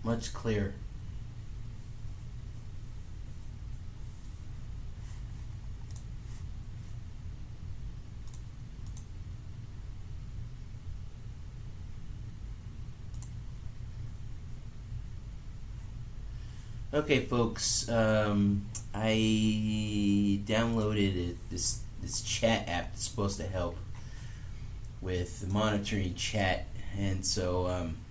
Much clearer. Okay, folks. I downloaded this chat app that's supposed to help with monitoring chat, and so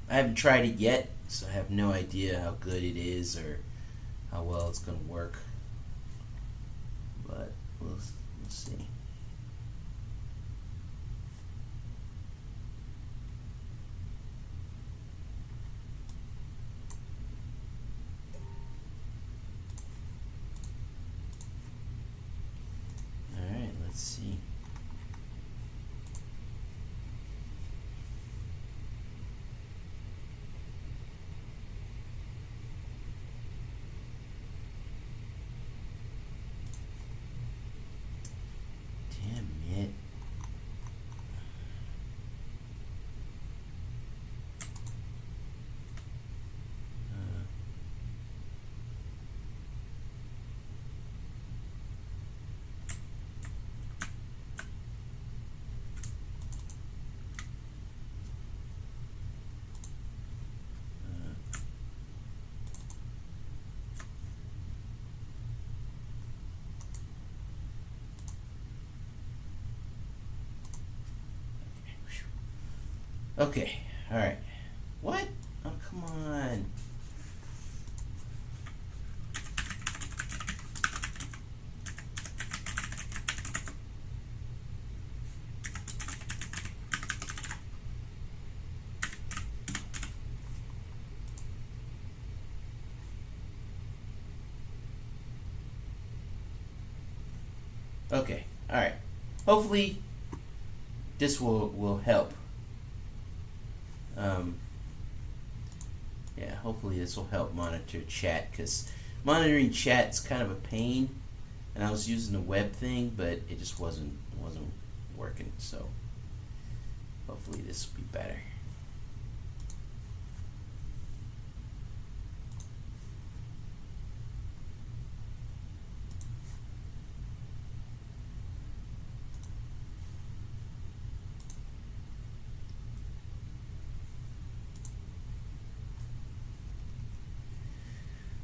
I haven't tried it yet, so I have no idea how good it is or how well it's going to work. But we'll see. All right, let's see. Damn it. Okay, alright. What? Oh, come on. Okay, alright. Hopefully, this will help. Yeah, hopefully this will help monitor chat, because monitoring chat's kind of a pain, and I was using the web thing, but it just wasn't working. So hopefully this will be better.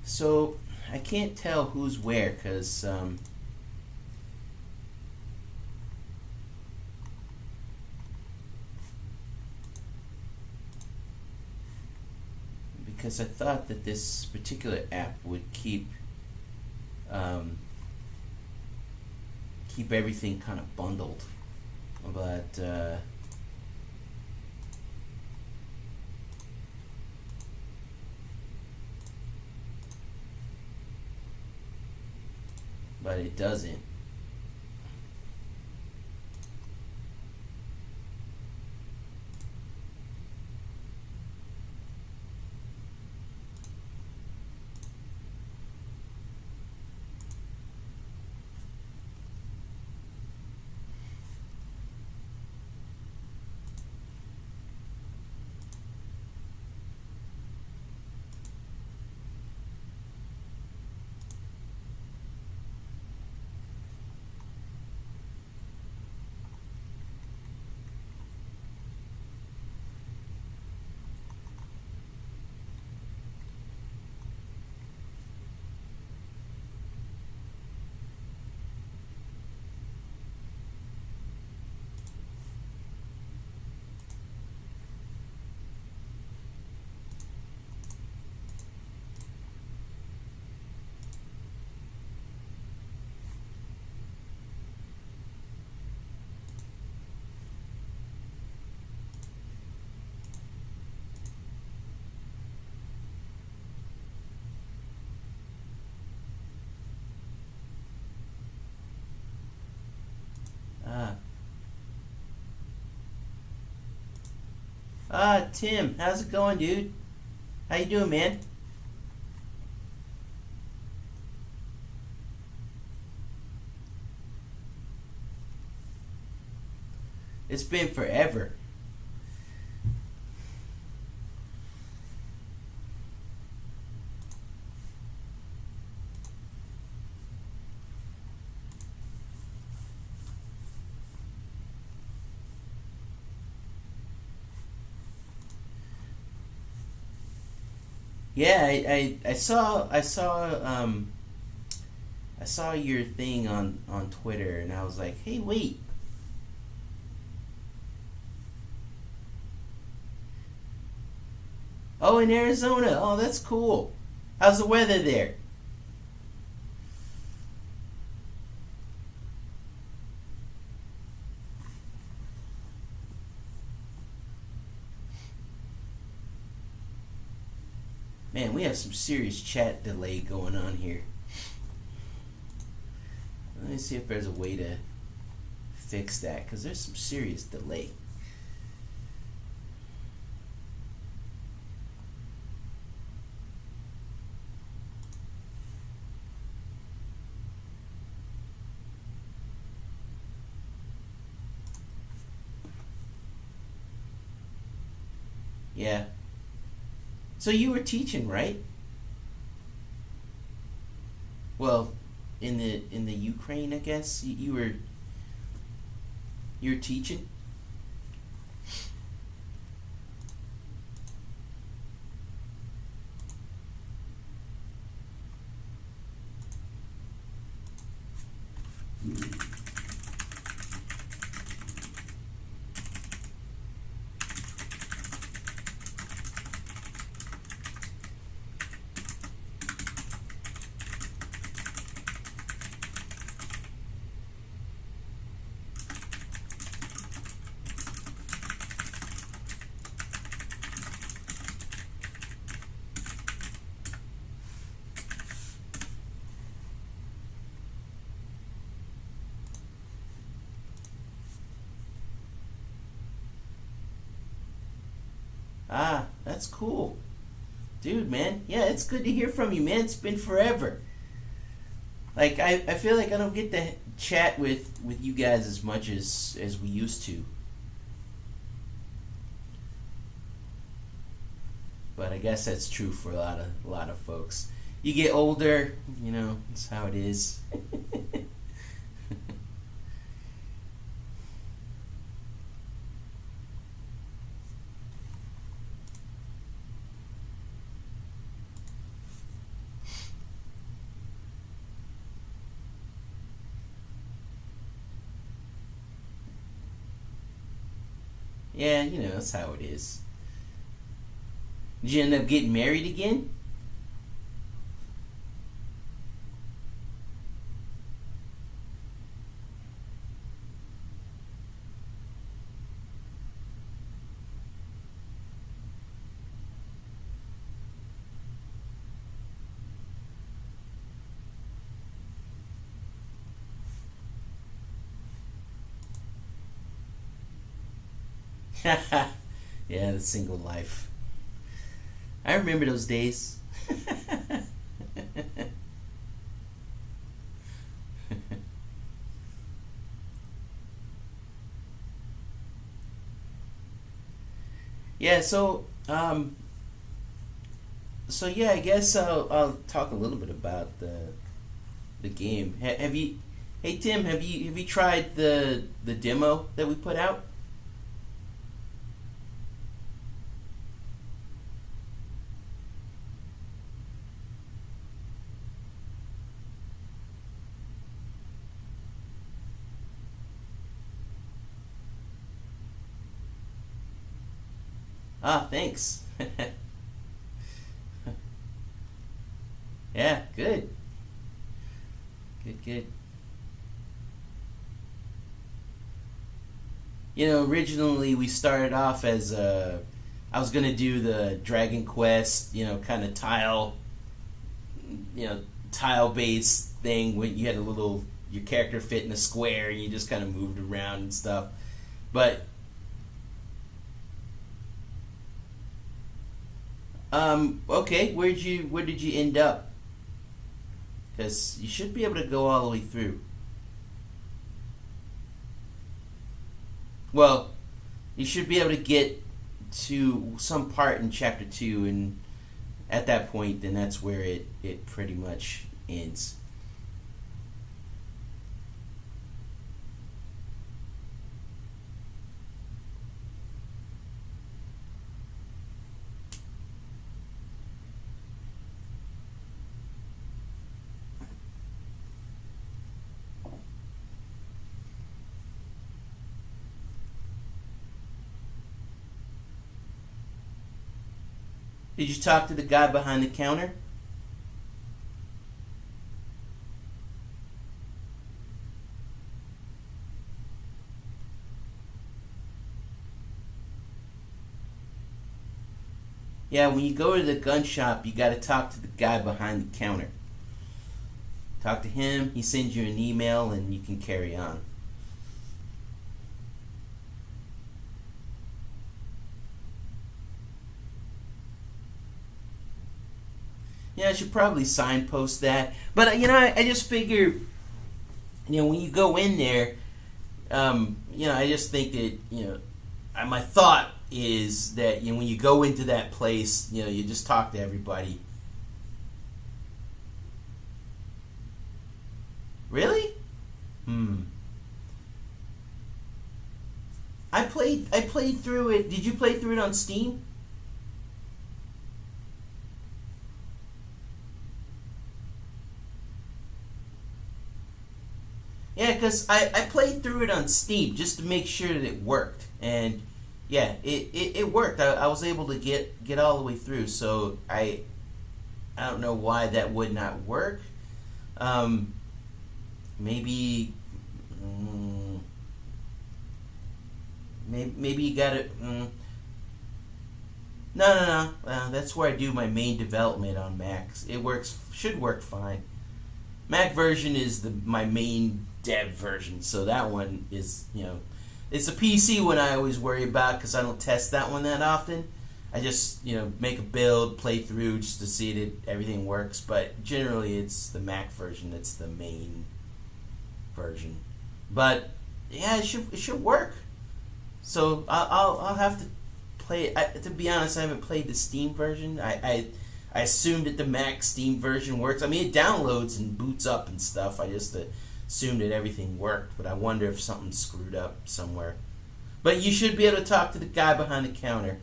So I can't tell who's where, because I thought that this particular app would keep everything kind of bundled, but it doesn't. Tim, how's it going, dude? How you doing, man? It's been forever. Yeah, I saw your thing on Twitter, and I was like, hey, wait. Oh, in Arizona. Oh, that's cool. How's the weather there? Man, we have some serious chat delay going on here. Let me see if there's a way to fix that, because there's some serious delay. Yeah. So you were teaching, right? Well, in the Ukraine, I guess you were teaching. Ah, that's cool, dude, man. Yeah, it's good to hear from you, man. It's been forever. Like I feel like I don't get to chat with you guys as much as we used to. But I guess that's true for a lot of folks. You get older, you know, that's how it is. Yeah, you know, that's how it is. Did you end up getting married again? Yeah, the single life. I remember those days. Yeah, so yeah, I guess I'll talk a little bit about the game. Have you, hey Tim, have you tried the demo that we put out? Ah, thanks. Yeah, good, good, good. You know, originally we started off as I was gonna do the Dragon Quest, you know, kind of you know, tile based thing where you had a little your character fit in a square and you just kind of moved around and stuff. But okay, where did you end up? Because you should be able to go all the way through. Well, you should be able to get to some part in chapter two, and at that point, then that's where it pretty much ends. Did you talk to the guy behind the counter? Yeah, when you go to the gun shop, you got to talk to the guy behind the counter. Talk to him, he sends you an email, and you can carry on. Yeah, I should probably signpost that. But, I just figure, when you go in there, I just think that, my thought is that, when you go into that place, you just talk to everybody. Really? I played through it. Did you play through it on Steam? Yeah, because I played through it on Steam just to make sure that it worked. And yeah, it worked. I was able to get all the way through. So I don't know why that would not work. Maybe maybe you got it. No. That's where I do my main development on Macs. It should work fine. Mac version is my main dev version, so that one is, it's a PC one I always worry about because I don't test that one that often. I just, make a build, play through just to see that everything works, but generally it's the Mac version that's the main version. But yeah, it should work. So I'll have to play it. To be honest, I haven't played the Steam version. I assumed that the Mac Steam version works. I mean, it downloads and boots up and stuff. I just assumed that everything worked, but I wonder if something screwed up somewhere. But you should be able to talk to the guy behind the counter,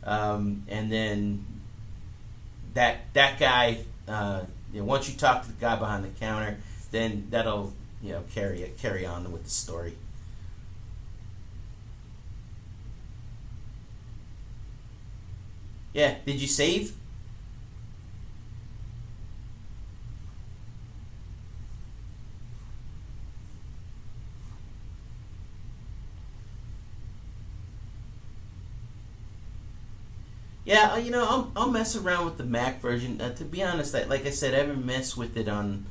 and then that guy. Once you talk to the guy behind the counter, then that'll carry on with the story. Yeah, did you save? Yeah, I'll mess around with the Mac version. To be honest, like I said, I haven't messed with it on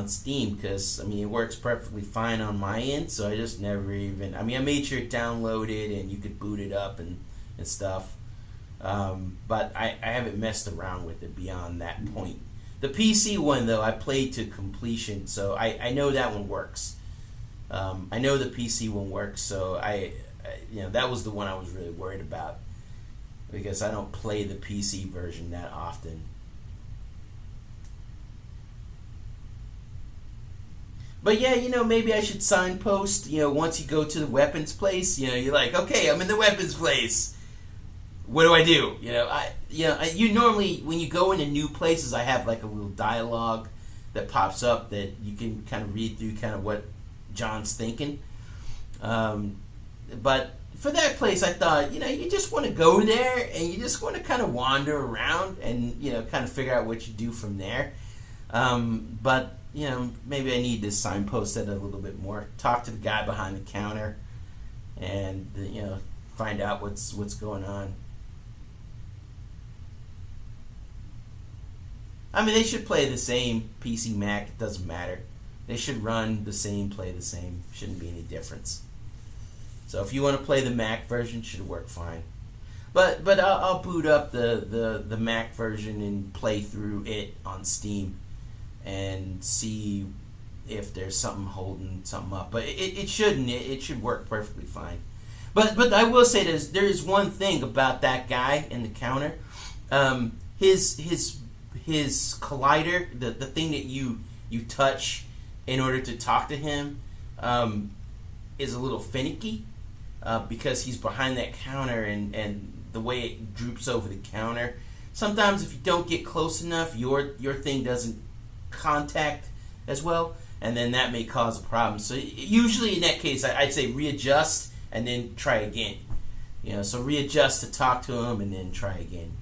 Steam because it works perfectly fine on my end. So I just never even. I made sure it downloaded and you could boot it up and stuff. But I haven't messed around with it beyond that point. The PC one though, I played to completion, so I know that one works. I know the PC one works, so that was the one I was really worried about because I don't play the PC version that often. But yeah, maybe I should signpost. Once you go to the weapons place, you're like, okay, I'm in the weapons place. What do I do? You normally when you go into new places, I have like a little dialogue that pops up that you can kind of read through, kind of what John's thinking. But for that place, I thought, you just want to go there and you just want to kind of wander around and kind of figure out what you do from there. But maybe I need to signpost it a little bit more. Talk to the guy behind the counter, and find out what's going on. They should play the same. PC, Mac, it doesn't matter. They should run the same, play the same. Shouldn't be any difference. So if you want to play the Mac version, it should work fine. But I'll boot up the Mac version and play through it on Steam and see if there's something holding something up. But it shouldn't. It should work perfectly fine. But I will say there is one thing about that guy in the counter. His collider, the thing that you touch in order to talk to him, is a little finicky because he's behind that counter and the way it droops over the counter. Sometimes if you don't get close enough, your thing doesn't contact as well, and then that may cause a problem. So usually in that case, I'd say readjust and then try again. So readjust to talk to him and then try again.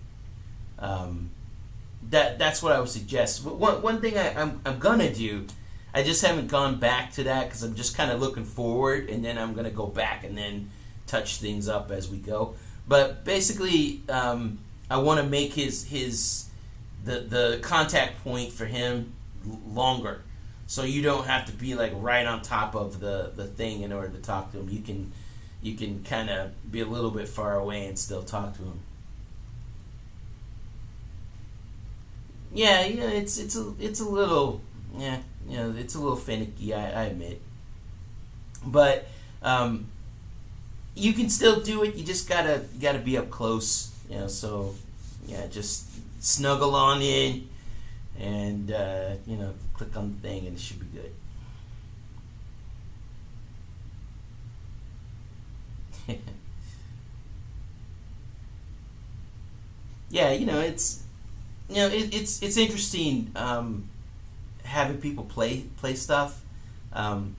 Um, that's what I would suggest. One thing I'm gonna do, I just haven't gone back to that because I'm just kind of looking forward, and then I'm gonna go back and then touch things up as we go. But basically, I want to make the contact point for him longer, so you don't have to be like right on top of the thing in order to talk to him. You can kind of be a little bit far away and still talk to him. Yeah, it's a little, yeah, it's a little finicky. I admit, but you can still do it. You just gotta be up close. So yeah, just snuggle on in, and click on the thing, and it should be good. Yeah, it's interesting, having people play stuff,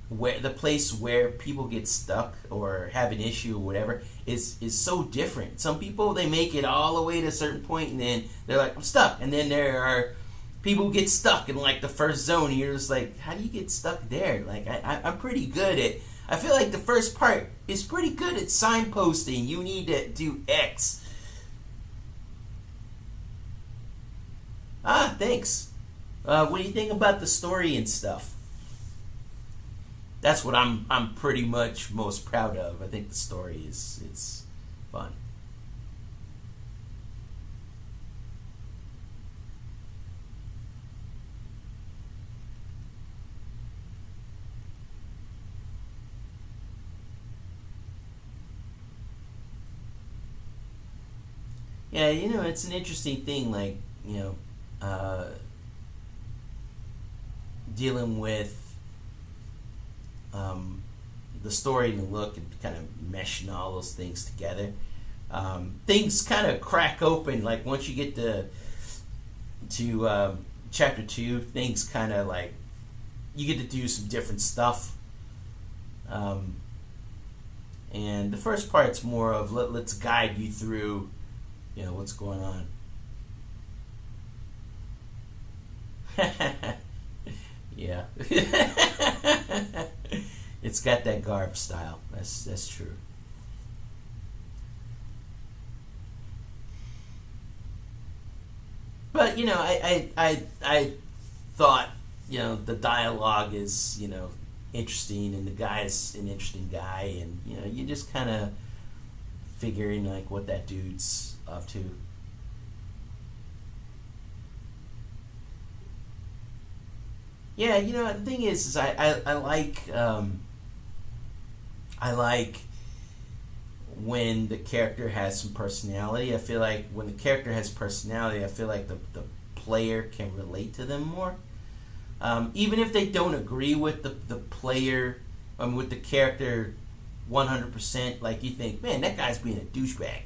where the place where people get stuck or have an issue or whatever is so different. Some people, they make it all the way to a certain point and then they're like, I'm stuck, and then there are people who get stuck in like the first zone, and you're just like, how do you get stuck there? Like I'm pretty good at, I feel like the first part is pretty good at signposting. You need to do X. Ah, thanks. What do you think about the story and stuff? That's what I'm pretty much most proud of. I think the story it's fun. Yeah, it's an interesting thing, like, uh, dealing with um, the story and the look and kind of meshing all those things together. Things kind of crack open, like once you get to chapter 2, things kind of like, you get to do some different stuff. And the first part's more of let's guide you through what's going on. Yeah. It's got that garb style. That's true. But I thought the dialogue is interesting, and the guy's an interesting guy, and you just kind of figuring like what that dude's up to. Yeah, the thing is I like I like when the character has some personality. I feel like when the character has personality, I feel like the player can relate to them more. Even if they don't agree with the player, with the character 100%, like you think, man, that guy's being a douchebag.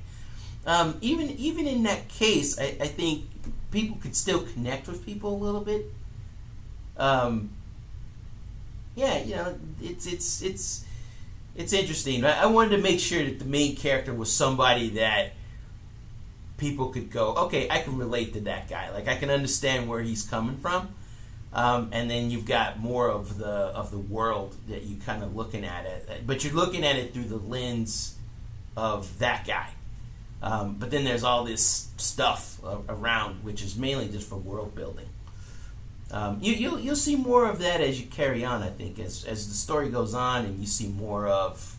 Even in that case, I think people could still connect with people a little bit. Yeah, it's interesting. I wanted to make sure that the main character was somebody that people could go, okay, I can relate to that guy. Like I can understand where he's coming from. And then you've got more of the world that you kind of looking at it, but you're looking at it through the lens of that guy. But then there's all this stuff around, which is mainly just for world building. You'll see more of that as you carry on. I think as the story goes on, and you see more of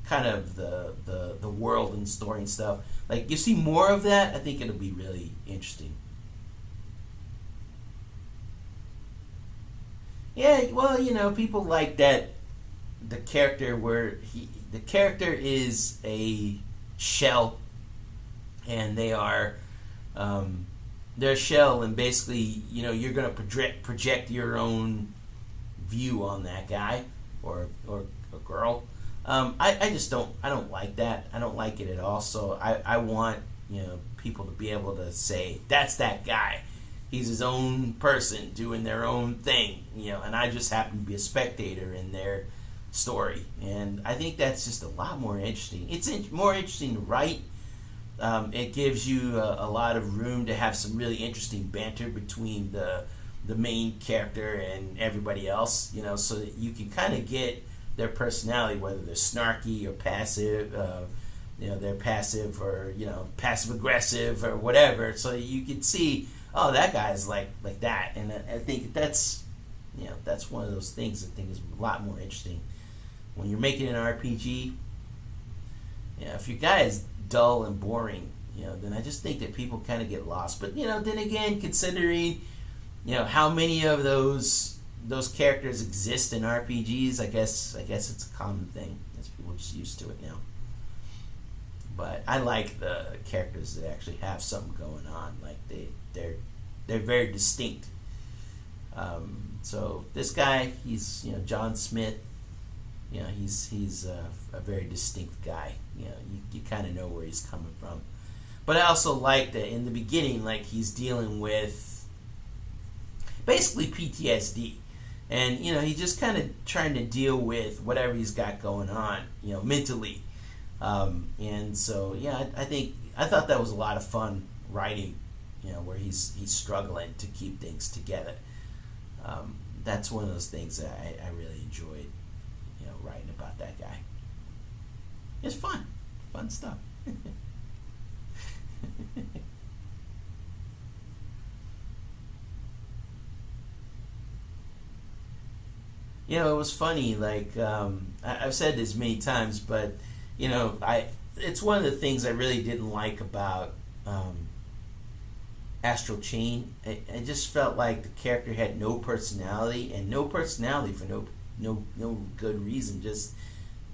kind of the world and story and stuff. Like you see more of that, I think it'll be really interesting. Yeah, well, people like that. The character the character is a shell, and they are. They're a shell, and basically, you're going to project your own view on that guy or a girl. I just don't like that. I don't like it at all. So I want people to be able to say that's that guy. He's his own person doing their own thing, and I just happen to be a spectator in their story. And I think that's just a lot more interesting. It's more interesting to write, It gives you a lot of room to have some really interesting banter between the main character and everybody else, so that you can kind of get their personality, whether they're snarky or passive, they're passive or, passive aggressive or whatever, so you can see, oh, that guy's like that. And I think that's one of those things I think is a lot more interesting when you're making an RPG. If your guy is dull and boring, then I just think that people kind of get lost. But then again, considering how many of those characters exist in RPGs, I guess it's a common thing. I guess people are just used to it now. But I like the characters that actually have something going on. Like they're very distinct. So this guy, he's John Smith. He's a very distinct guy. You kind of know where he's coming from. But I also like that in the beginning, like, he's dealing with basically PTSD, and he's just kind of trying to deal with whatever he's got going on, mentally. And so I thought that was a lot of fun writing, where he's struggling to keep things together. That's one of those things that I really enjoyed, writing about that guy. It's fun stuff. It was funny. Like, I've said this many times, but it's one of the things I really didn't like about Astral Chain. I just felt like the character had no personality, and no personality for no good reason.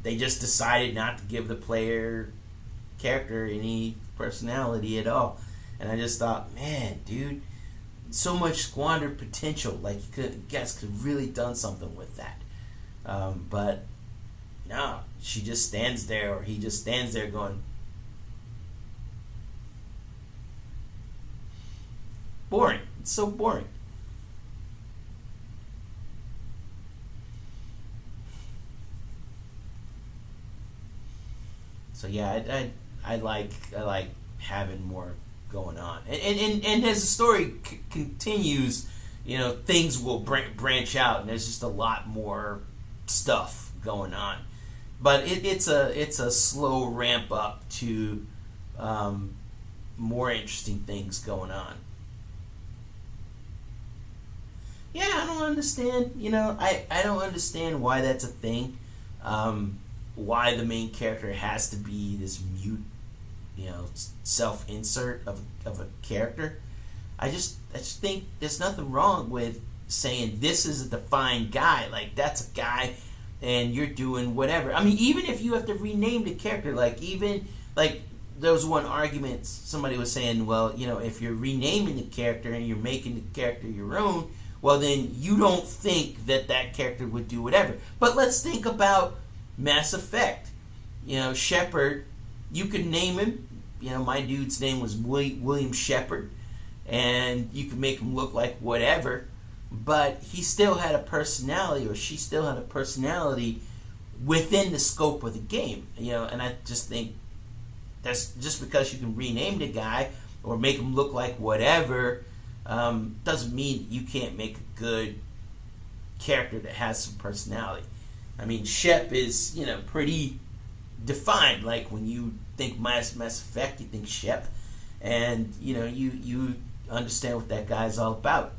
They just decided not to give the character any personality at all. And I just thought, man, dude, so much squandered potential. Like, you guys could have really done something with that. But no, she just stands there, or he just stands there going, boring. It's so boring. So yeah, I like having more going on, and as the story continues, things will branch out, and there's just a lot more stuff going on. But it's a slow ramp up to more interesting things going on. Yeah, I don't understand. I don't understand why that's a thing. Why the main character has to be this mute, self-insert of a character. I just think there's nothing wrong with saying this is a defined guy. Like, that's a guy, and you're doing whatever. I mean, even if you have to rename the character, there was one argument somebody was saying, well, if you're renaming the character and you're making the character your own, well, then you don't think that character would do whatever. But let's think about Mass Effect. Shepard, you could name him. My dude's name was William Shepard, and you could make him look like whatever, but he still had a personality, or she still had a personality within the scope of the game. And I just think that's just because you can rename the guy or make him look like whatever, doesn't mean you can't make a good character that has some personality. I mean, Shep is, pretty defined. Like, when you think Mass Effect, you think Shep, and you understand what that guy's all about.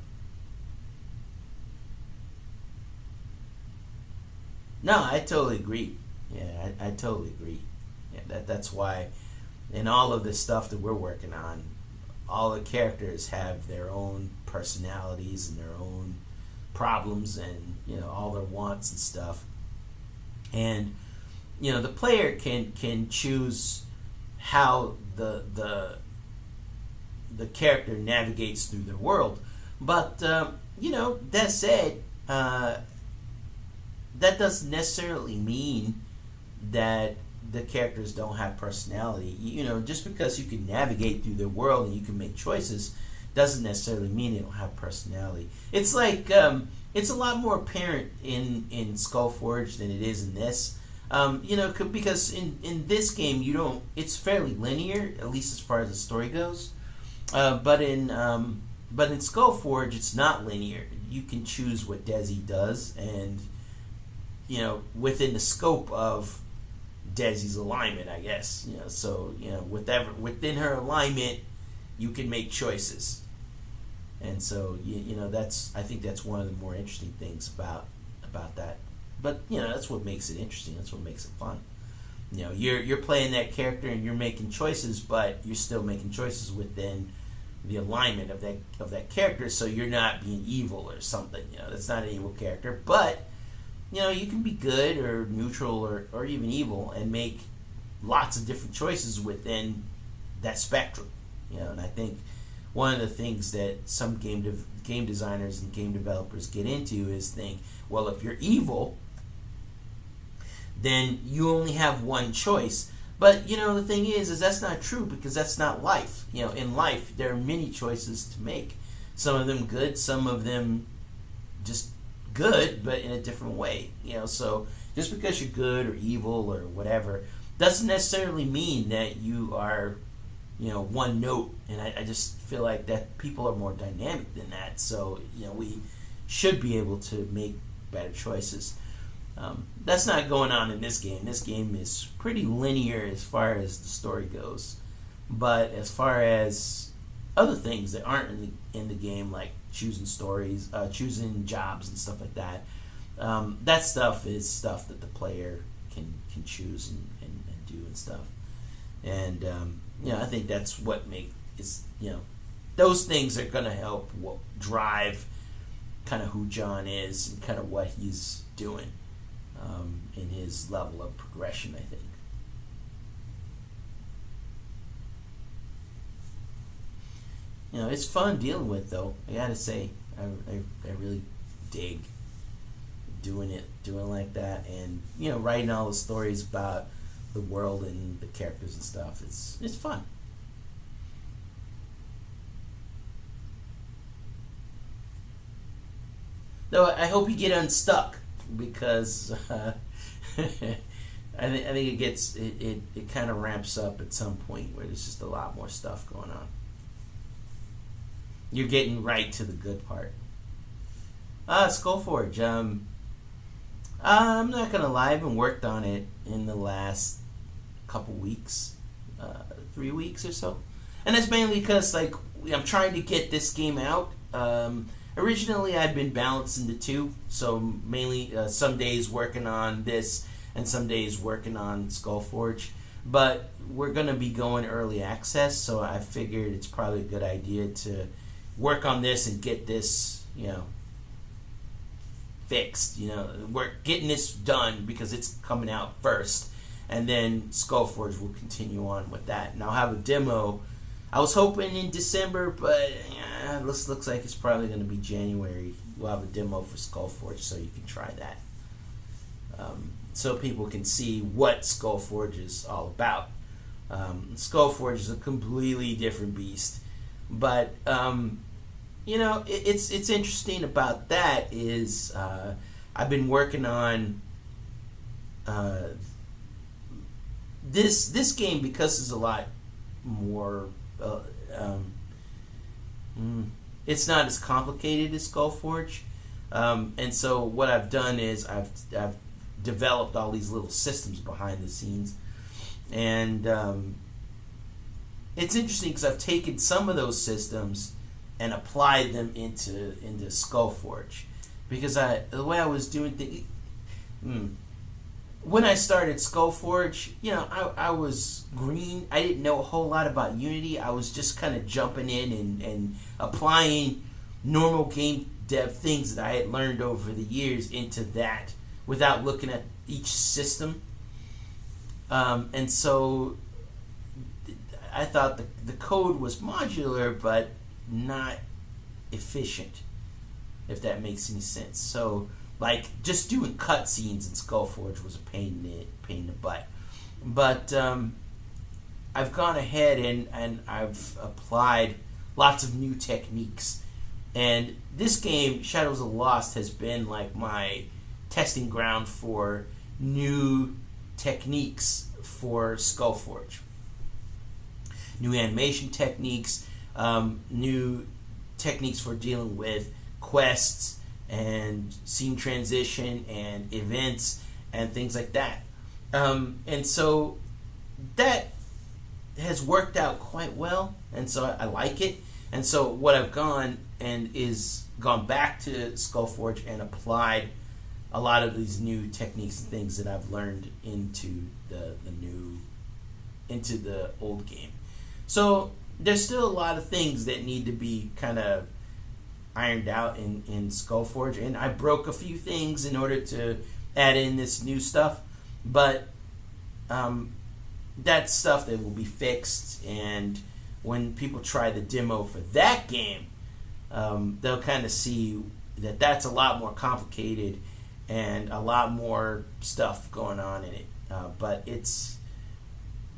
No, I totally agree. Yeah, I totally agree. Yeah, that's why in all of this stuff that we're working on, all the characters have their own personalities and their own problems, and all their wants and stuff. And the player can choose how the character navigates through the world. But that said, that doesn't necessarily mean that the characters don't have personality. Just because you can navigate through the world and you can make choices doesn't necessarily mean they don't have personality. It's like it's a lot more apparent in Skullforged than it is in this. Because in this game you don't. It's fairly linear, at least as far as the story goes. But in Skullforge, it's not linear. You can choose what Desi does, and within the scope of Desi's alignment, I guess. So whatever within her alignment, you can make choices. And so I think that's one of the more interesting things about that. But that's what makes it interesting. That's what makes it fun. You're playing that character and you're making choices, but you're still making choices within the alignment of that character. So you're not being evil or something. That's not an evil character, but you can be good or neutral or even evil and make lots of different choices within that spectrum. And I think one of the things that some game designers and game developers get into is think, well, if you're evil, then you only have one choice. But the thing is that's not true, because that's not life. In life there are many choices to make. Some of them good, some of them just good, but in a different way. So just because you're good or evil or whatever doesn't necessarily mean that you are one note. And I just feel like that people are more dynamic than that. So we should be able to make better choices. That's not going on in this game. This game is pretty linear as far as the story goes, but as far as other things that aren't in the game, like choosing jobs and stuff like that, that stuff is stuff that the player can choose and do and stuff. And I think that's what those things are going to help drive kind of who John is and kind of what he's doing in his level of progression, I think. It's fun dealing with, though. I gotta say, I really dig doing like that, and writing all the stories about the world and the characters and stuff. It's fun. Though I hope you get unstuck, because I think it gets it kind of ramps up at some point where there's just a lot more stuff going on. You're getting right to the good part. Skullforge. I'm not gonna lie, I haven't worked on it in the last couple weeks, 3 weeks or so, and that's mainly because I'm trying to get this game out. Originally, I'd been balancing the two, so mainly some days working on this and some days working on Skullforge. But we're going to be going early access, so I figured it's probably a good idea to work on this and get this, fixed. We're getting this done because it's coming out first, and then Skullforge will continue on with that. And I'll have a demo. I was hoping in December, but looks like it's probably going to be January. We'll have a demo for Skullforge, so you can try that. So people can see what Skullforge is all about. Skullforge is a completely different beast. But, it's interesting about that is I've been working on this game, because it's a lot more... it's not as complicated as Skullforge, and so what I've done is I've developed all these little systems behind the scenes, and it's interesting because I've taken some of those systems and applied them into Skullforge, because the way I was doing things. When I started Skullforge, I was green. I didn't know a whole lot about Unity. I was just kind of jumping in and applying normal game dev things that I had learned over the years into that without looking at each system. And so I thought the code was modular but not efficient, if that makes any sense. So just doing cutscenes in Skullforge was a pain in the butt. But I've gone ahead and I've applied lots of new techniques. And this game, Shadows of the Lost, has been like my testing ground for new techniques for Skullforge. New animation techniques, new techniques for dealing with quests and scene transition and events and things like that. And so that has worked out quite well, and so I like it. And so what I've gone back to Skullforge and applied a lot of these new techniques and things that I've learned into the old game. So there's still a lot of things that need to be kind of ironed out in Skullforge, and I broke a few things in order to add in this new stuff, but that's stuff that will be fixed, and when people try the demo for that game, they'll kind of see that that's a lot more complicated and a lot more stuff going on in it. But it's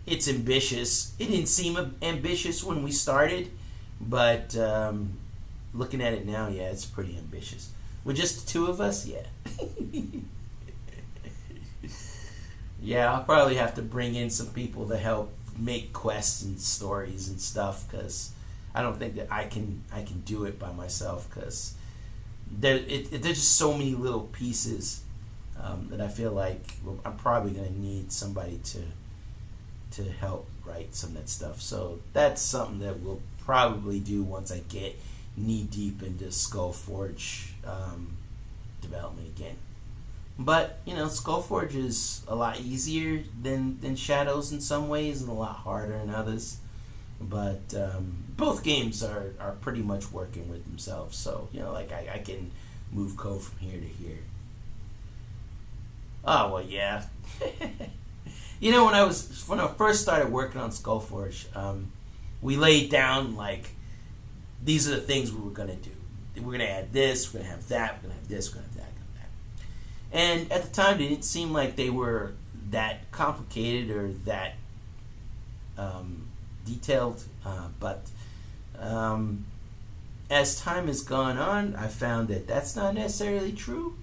ambitious. It didn't seem ambitious when we started, but looking at it now, yeah, it's pretty ambitious. With just the two of us, yeah. Yeah, I'll probably have to bring in some people to help make quests and stories and stuff, because I don't think that I can do it by myself, because there's just so many little pieces that I feel like I'm probably going to need somebody to help write some of that stuff. So that's something that we'll probably do once I get knee deep into Skullforge development again. But Skullforge is a lot easier than Shadows in some ways, and a lot harder in others. But both games are pretty much working with themselves. So I can move code from here to here. Oh well, yeah. When I first started working on Skullforge, we laid down these are the things we were gonna do. We're gonna add this. We're gonna have that. We're gonna have this. We're gonna have that. And at the time, they didn't seem like they were that complicated or that detailed. But as time has gone on, I found that that's not necessarily true.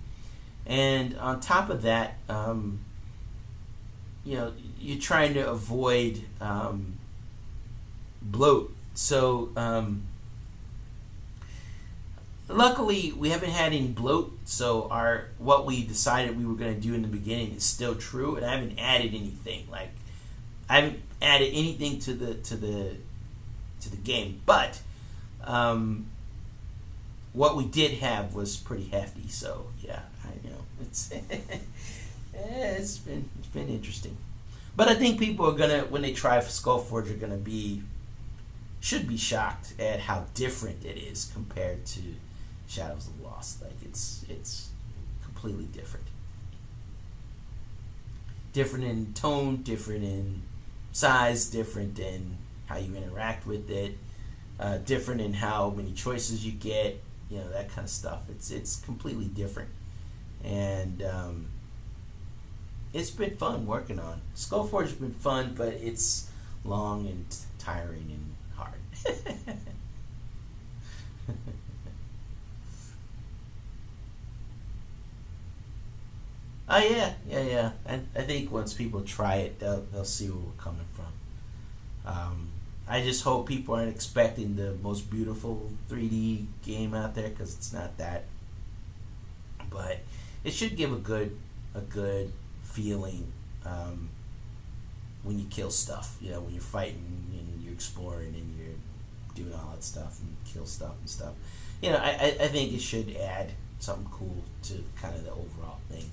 And on top of that, you're trying to avoid bloat. So luckily, we haven't had any bloat, so what we decided we were going to do in the beginning is still true, and I haven't added anything. I haven't added anything to the game, but what we did have was pretty hefty. So yeah, I know it's been interesting, but I think people are gonna, when they try Skullforge, should be shocked at how different it is compared to Shadows of the Lost. It's completely different. Different in tone, different in size, different in how you interact with it, different in how many choices you get, that kind of stuff. It's completely different. And it's been fun working on. Skullforge has been fun, but it's long and tiring and hard. Oh yeah. I think once people try it, they'll see where we're coming from. I just hope people aren't expecting the most beautiful 3D game out there, because it's not that. But it should give a good feeling when you kill stuff. When you're fighting and you're exploring and you're doing all that stuff and kill stuff and stuff. I think it should add something cool to kind of the overall thing.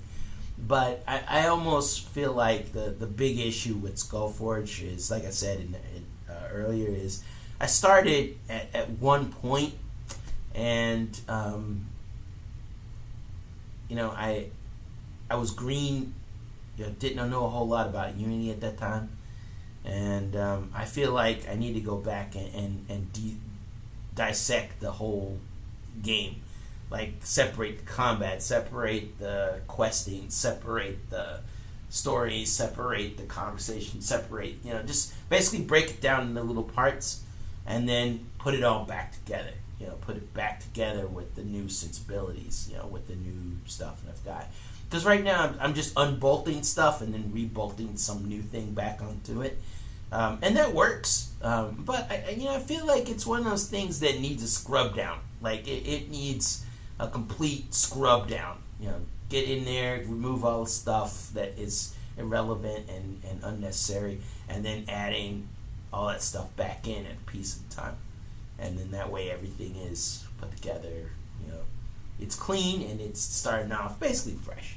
But I almost feel like the big issue with Skullforge is, like I said earlier, is I started at one point, and I was green, didn't know a whole lot about Unity at that time, and I feel like I need to go back and dissect the whole game. Separate the combat, separate the questing, separate the stories, separate the conversation, just basically break it down into little parts and then put it all back together. put it back together with the new sensibilities, with the new stuff that I've got. Because right now I'm just unbolting stuff and then rebolting some new thing back onto it, and that works. But I feel like it's one of those things that needs a scrub down. Like it needs a complete scrub down. Get in there, remove all the stuff that is irrelevant and unnecessary, and then adding all that stuff back in at a piece at a time. And then that way everything is put together, it's clean and it's starting off basically fresh.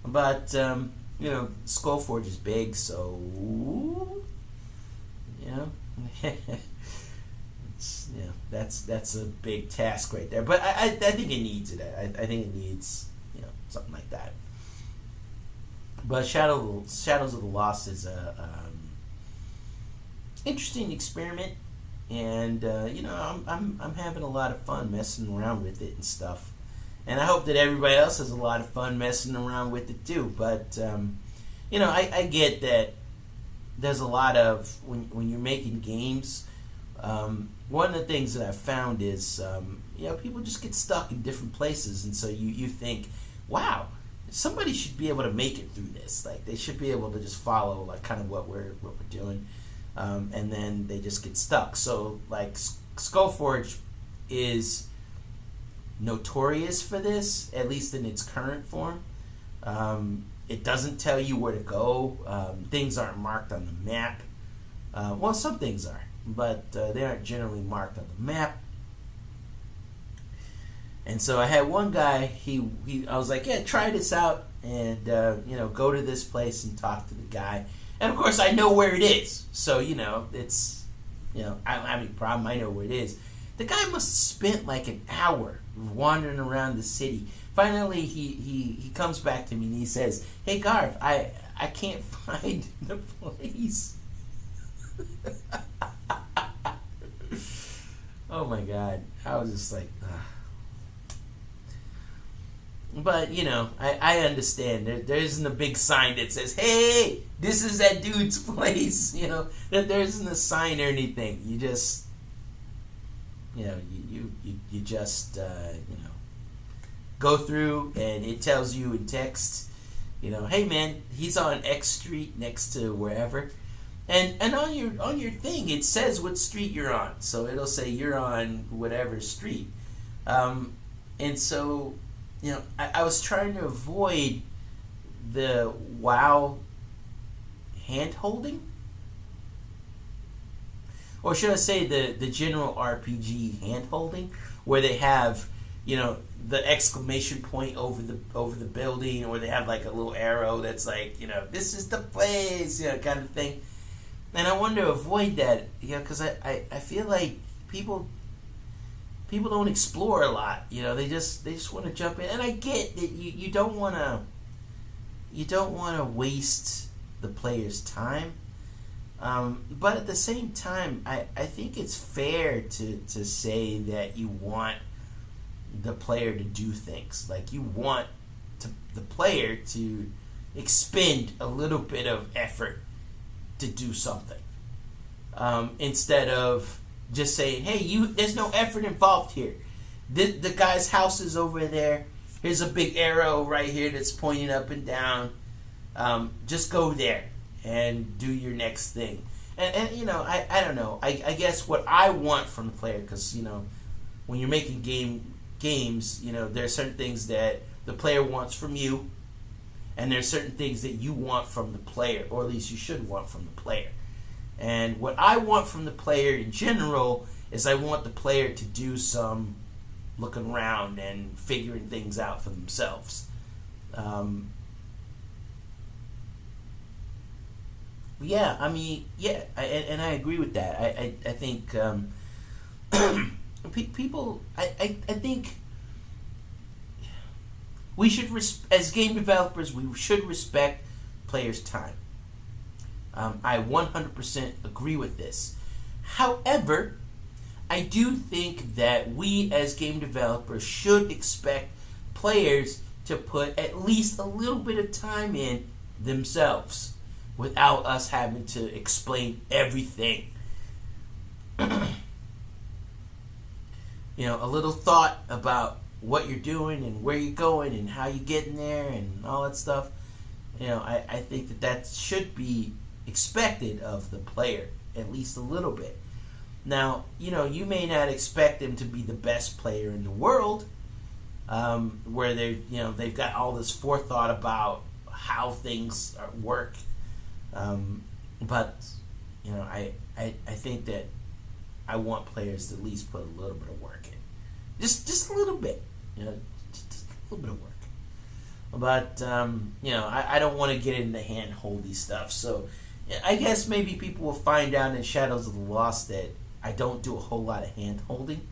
But, Skullforge is big, so, that's a big task right there. But I think it needs it. I think it needs, something like that. But Shadows of the Lost is a interesting experiment. And I'm having a lot of fun messing around with it and stuff, and I hope that everybody else has a lot of fun messing around with it too. But I get that there's a lot of when you're making games. One of the things that I've found is people just get stuck in different places, and so you think, wow, somebody should be able to make it through this. Like they should be able to just follow like kind of what we're doing. And then they just get stuck. So, like, Skullforge is notorious for this, at least in its current form. It doesn't tell you where to go. Things aren't marked on the map. Well, some things are, but they aren't generally marked on the map. And so I had one guy, I was like, yeah, try this out, and, go to this place and talk to the guy. And of course, I know where it is. So, it's, I don't have any problem. I know where it is. The guy must have spent like an hour wandering around the city. Finally, he comes back to me and he says, hey, Garv, I can't find the place. Oh, my God. I was just like, ugh. But, I understand. There isn't a big sign that says, hey, this is that dude's place. That there isn't a sign or anything. You just, you just, go through and it tells you in text, hey, man, he's on X street next to wherever. And on your thing, it says what street you're on. So it'll say you're on whatever street. And so... I was trying to avoid the WoW hand-holding. Or should I say the general RPG hand-holding, where they have, the exclamation point over the building, or they have like a little arrow that's like, this is the place, kind of thing. And I wanted to avoid that, because I feel like people don't explore a lot. They just want to jump in, and I get that you don't want to waste the player's time, but at the same time, I think it's fair to say that you want the player to do things. Like you want the player to expend a little bit of effort to do something, instead of just saying, hey, there's no effort involved here. The guy's house is over there. Here's a big arrow right here that's pointing up and down. Just go there and do your next thing. And I don't know. I guess what I want from the player, because, when you're making games, there are certain things that the player wants from you, and there are certain things that you want from the player, or at least you should want from the player. And what I want from the player in general is I want the player to do some looking around and figuring things out for themselves. And I agree with that. I think people. I think we should, as game developers, we should respect players' time. I 100% agree with this. However, I do think that we as game developers should expect players to put at least a little bit of time in themselves without us having to explain everything. a little thought about what you're doing and where you're going and how you're getting there and all that stuff. I think that should be expected of the player, at least a little bit. Now, you may not expect them to be the best player in the world, where they've got all this forethought about how things work. But I think that I want players to at least put a little bit of work in, just a little bit, just a little bit of work. But I don't want to get into hand-holdy stuff. So I guess maybe people will find out in Shadows of the Lost that I don't do a whole lot of hand-holding.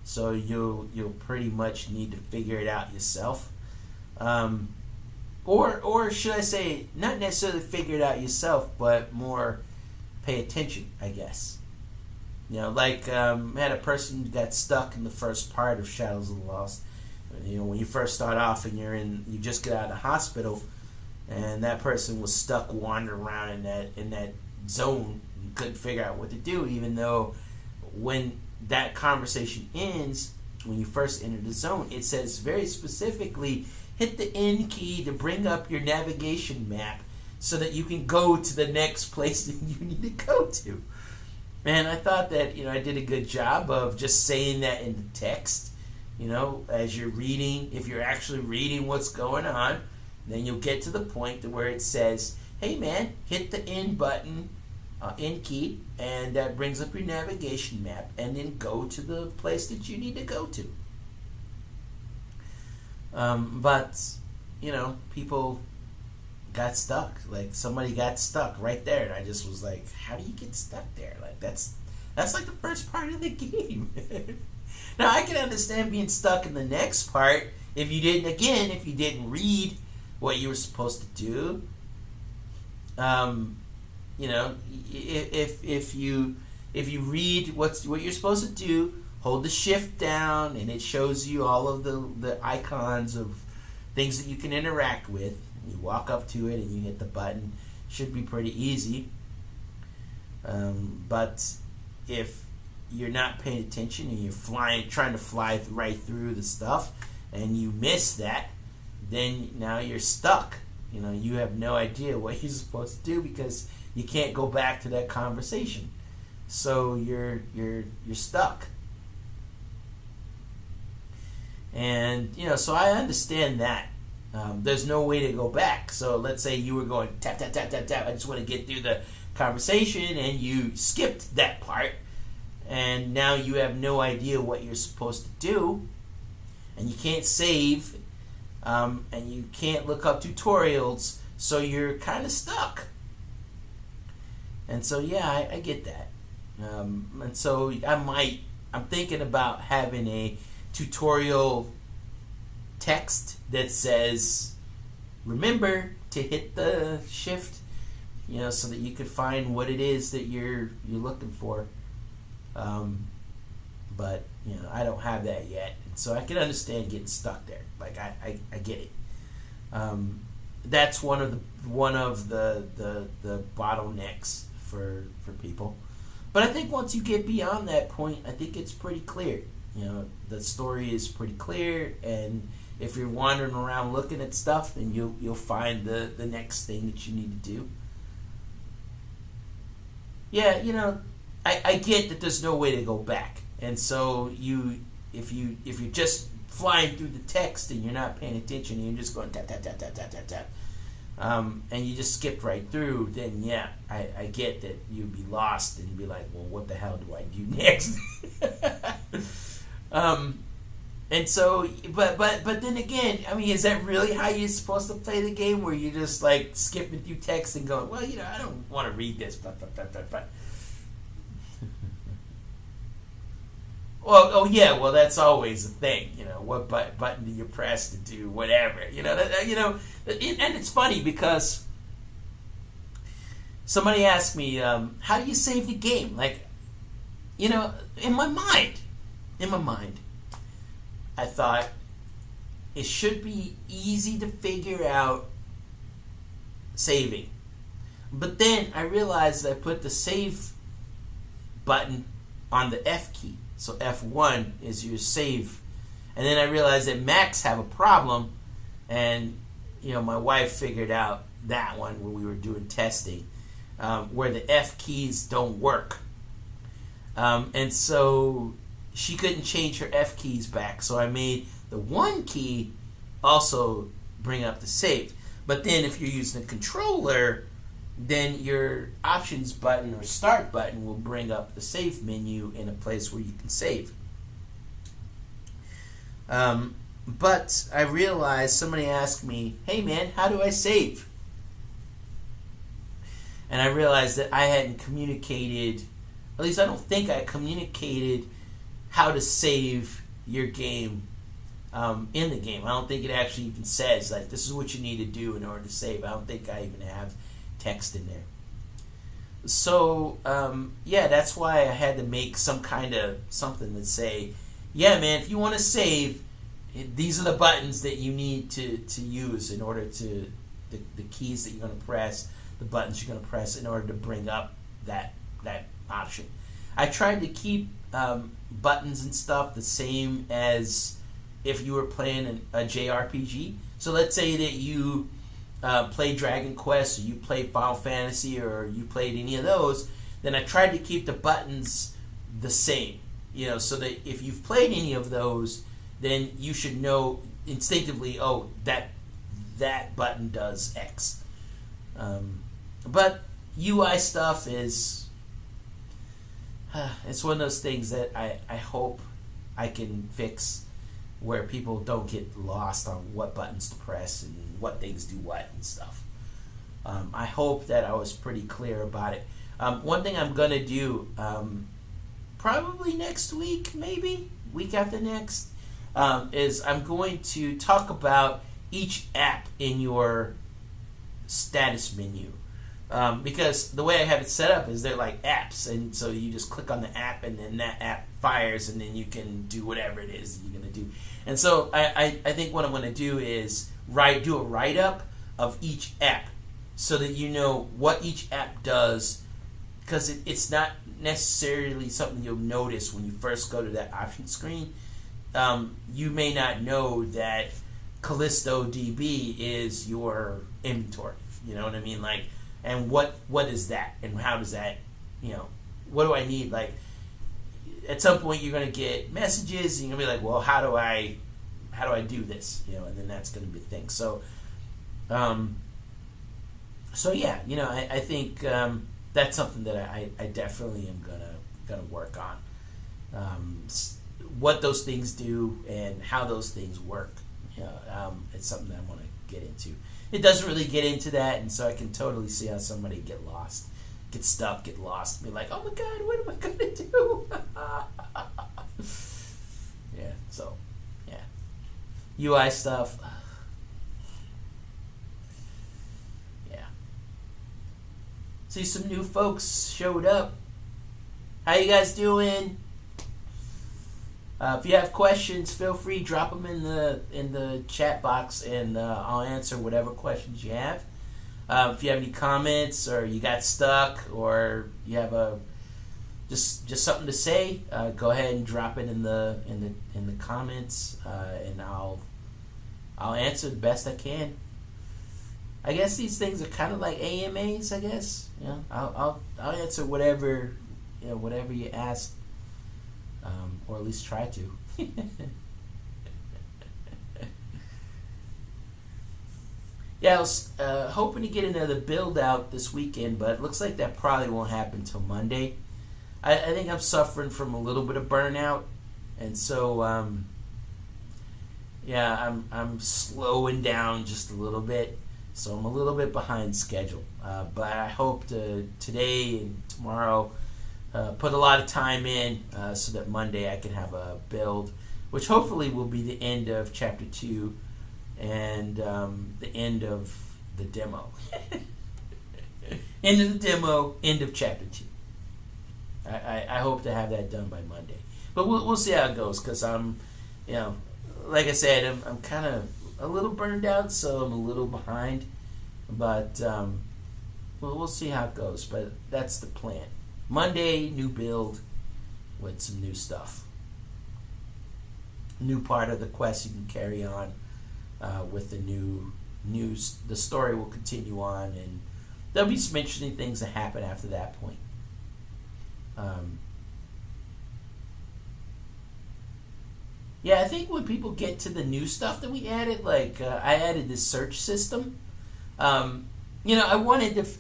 So you'll pretty much need to figure it out yourself. Or should I say, not necessarily figure it out yourself, but more pay attention, I guess. Had a person who got stuck in the first part of Shadows of the Lost. When you first start off and you just get out of the hospital, and that person was stuck wandering around in that zone and couldn't figure out what to do, even though when that conversation ends, when you first enter the zone, it says very specifically, hit the N key to bring up your navigation map so that you can go to the next place that you need to go to. And I thought that I did a good job of just saying that in the text. As you're reading, if you're actually reading what's going on, then you'll get to the point to where it says, hey man, hit the N button, N key, and that brings up your navigation map, and then go to the place that you need to go to. But people got stuck. Like, somebody got stuck right there, and I just was like, how do you get stuck there? Like, that's like the first part of the game. Now, I can understand being stuck in the next part if you didn't read what you were supposed to do. If you read what you're supposed to do, hold the shift down, and it shows you all of the icons of things that you can interact with. You walk up to it and you hit the button. Should be pretty easy. But if you're not paying attention and you're trying to fly right through the stuff, and you miss that, then now you're stuck. You have no idea what you're supposed to do because you can't go back to that conversation. So you're stuck. And so I understand that. There's no way to go back. So let's say you were going tap tap tap tap tap. I just want to get through the conversation, and you skipped that part, and now you have no idea what you're supposed to do, and you can't save, and you can't look up tutorials, so you're kind of stuck. And so I get that. And so I'm thinking about having a tutorial text that says, remember to hit the shift, so that you can find what it is that you're looking for. But I don't have that yet, and so I can understand getting stuck there. Like, I get it. That's one of the bottlenecks for people. But I think once you get beyond that point, I think it's pretty clear. The story is pretty clear, and if you're wandering around looking at stuff, then you'll find the next thing that you need to do. Yeah, I get that there's no way to go back, and so if you're just flying through the text and you're not paying attention and you're just going tap tap tap tap tap tap tap, and you just skipped right through, then I get that you'd be lost and be like, well, what the hell do I do next? And so, but then again, I mean, is that really how you're supposed to play the game, where you're just like skipping through text and going, well, I don't want to read this, but. Well, that's always the thing, what button do you press to do whatever, and it's funny because somebody asked me, how do you save the game? Like, in my mind, I thought it should be easy to figure out saving. But then I realized I put the save button on the F key. So F1 is your save. And then I realized that Macs have a problem, and my wife figured out that one when we were doing testing, where the F keys don't work. And so she couldn't change her F keys back. So I made the 1 key also bring up the save. But then if you're using a controller, then your options button or start button will bring up the save menu in a place where you can save. But I realized somebody asked me, hey man, how do I save? And I realized that I hadn't communicated, at least I don't think I communicated how to save your game in the game. I don't think it actually even says, like, this is what you need to do in order to save. I don't think I even have text in there. So, that's why I had to make some kind of something that say, yeah, man, if you want to save, these are the buttons that you need to use in order to, the keys that you're going to press, the buttons you're going to press in order to bring up that option. I tried to keep buttons and stuff the same as if you were playing a JRPG. So let's say that you play Dragon Quest, or you play Final Fantasy, or you played any of those, then I tried to keep the buttons the same. So that if you've played any of those, then you should know instinctively, oh, that button does X. But UI stuff is, it's one of those things that I hope I can fix, where people don't get lost on what buttons to press and what things do what and stuff. I hope that I was pretty clear about it. One thing I'm going to do, probably next week, maybe week after next, is I'm going to talk about each app in your status menu. Because the way I have it set up is they're like apps, and so you just click on the app and then that app fires, and then you can do whatever it is you're going to do. And so I think what I'm going to do is do a write-up of each app so that you know what each app does, because it's not necessarily something you'll notice when you first go to that option screen. You may not know that Callisto DB is your inventory. You know what I mean? Like, and what is that, and how does that, what do I need? Like, at some point you're going to get messages, and you're going to be like, well, how do I do this? And then that's going to be the thing. So, I think that's something that I definitely am gonna work on. What those things do and how those things work. It's something that I want to get into. It doesn't really get into that, and so I can totally see how somebody get lost, get stuck, get lost, be like, oh my god, what am I gonna do? UI stuff. See, some new folks showed up. How you guys doing? If you have questions, feel free, drop them in the chat box, and I'll answer whatever questions you have. If you have any comments, or you got stuck, or you have just something to say, go ahead and drop it in the comments, and I'll answer the best I can. I guess these things are kind of like AMAs. I guess I'll answer whatever you ask. Or at least try to. I was hoping to get another build out this weekend, but it looks like that probably won't happen until Monday. I think I'm suffering from a little bit of burnout, and so I'm slowing down just a little bit, so I'm a little bit behind schedule. But I hope to today and tomorrow put a lot of time in so that Monday I can have a build, which hopefully will be the end of Chapter 2 and the end of the demo. End of the demo, end of Chapter 2. I hope to have that done by Monday. But we'll see how it goes, because I'm, like I said, I'm kind of a little burned out, so I'm a little behind. But we'll see how it goes. But that's the plan. Monday, new build with some new stuff. new part of the quest you can carry on with the news. The story will continue on, and there'll be some interesting things that happen after that point. Yeah, I think when people get to the new stuff that we added, like I added this search system. I wanted, this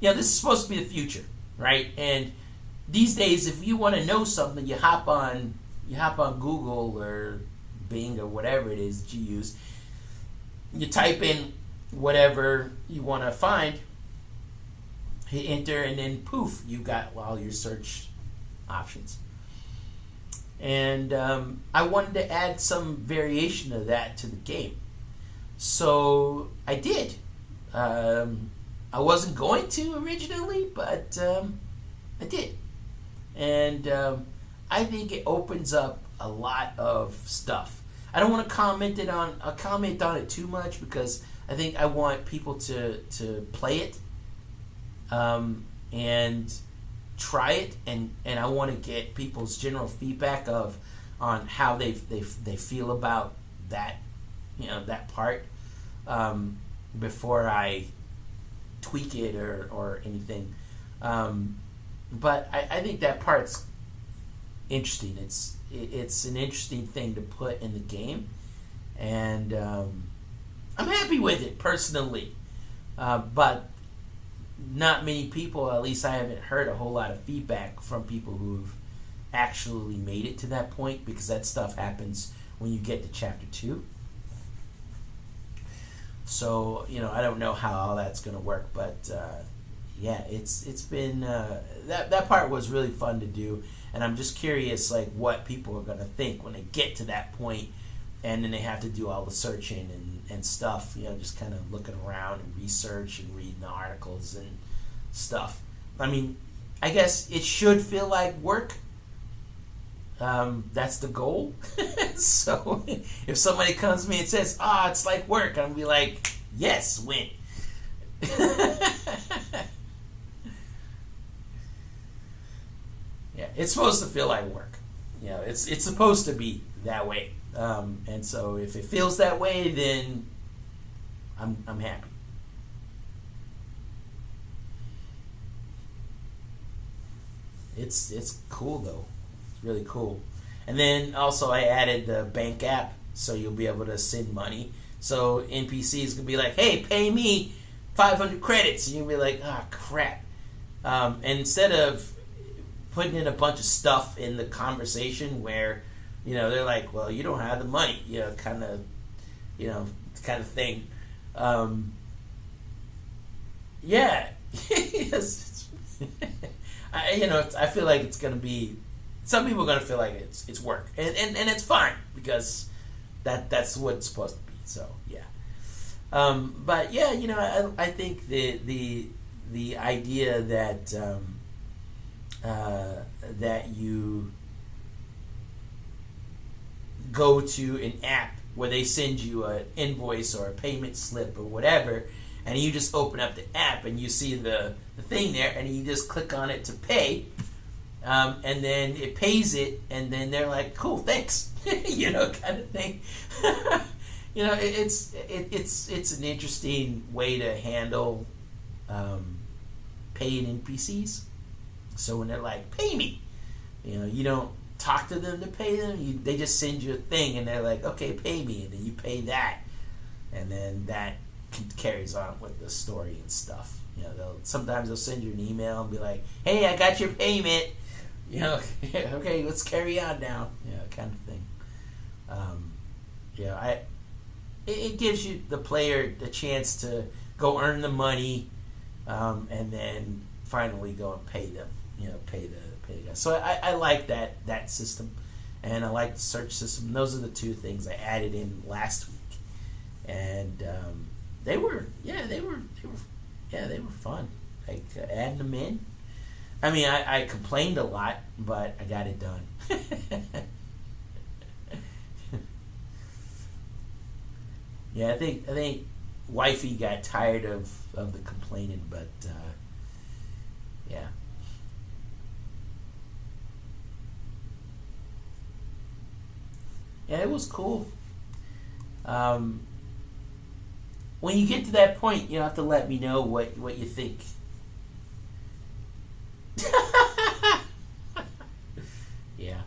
is supposed to be the future, right? And these days, if you want to know something, you hop on Google or Bing or whatever it is that you use. You type in whatever you want to find, hit enter, and then poof, you got all your search options. And I wanted to add some variation of that to the game. So I did. I wasn't going to originally, but I did. And I think it opens up a lot of stuff. I don't want to comment on it too much because I think I want people to play it and try it, and I want to get people's general feedback on how they feel about that, that part before I tweak it or anything. But I think that part's interesting. It's an interesting thing to put in the game, and I'm happy with it personally. But not many people, at least I haven't heard a whole lot of feedback from people who've actually made it to that point, because that stuff happens when you get to chapter 2. So, I don't know how all that's going to work, but yeah, it's been that part was really fun to do, and I'm just curious like what people are going to think when they get to that point, and then they have to do all the searching and stuff, just kind of looking around and research and reading the articles and stuff. I mean, I guess it should feel like work. That's the goal. So if somebody comes to me and says, it's like work, I'm going to be like, yes, when? Yeah, it's supposed to feel like work. It's supposed to be that way. And so if it feels that way, then I'm happy. It's cool though. It's really cool. And then also I added the bank app, so you'll be able to send money. So NPCs can be like, hey, pay me 500 credits. And you'll be like, crap. And instead of putting in a bunch of stuff in the conversation where, they're like, well, you don't have the money, kind of thing. Yeah. Yes. I feel like it's going to be, some people are going to feel like it's work. And it's fine, because that's what it's supposed to be. So, yeah. But, yeah, I think the idea that that you go to an app where they send you an invoice or a payment slip or whatever, and you just open up the app and you see the thing there, and you just click on it to pay, and then it pays it, and then they're like, cool, thanks. Kind of thing. It's an interesting way to handle paying NPCs. So when they're like, pay me, you don't talk to them to pay them. They just send you a thing, and they're like, okay, pay me, and then you pay that, and then that carries on with the story and stuff. Sometimes they'll send you an email and be like, hey, I got your payment. Okay, let's carry on now. Kind of thing. It gives you, the player, the chance to go earn the money, and then finally go and pay them. Pay the guys. So I like that system, and I like the search system. Those are the two things I added in last week, and they were fun. Like adding them in. I mean, I complained a lot, but I got it done. Yeah, I think wifey got tired of the complaining, but yeah. Yeah, it was cool. Um, when you get to that point, you have to let me know what you think. Yeah.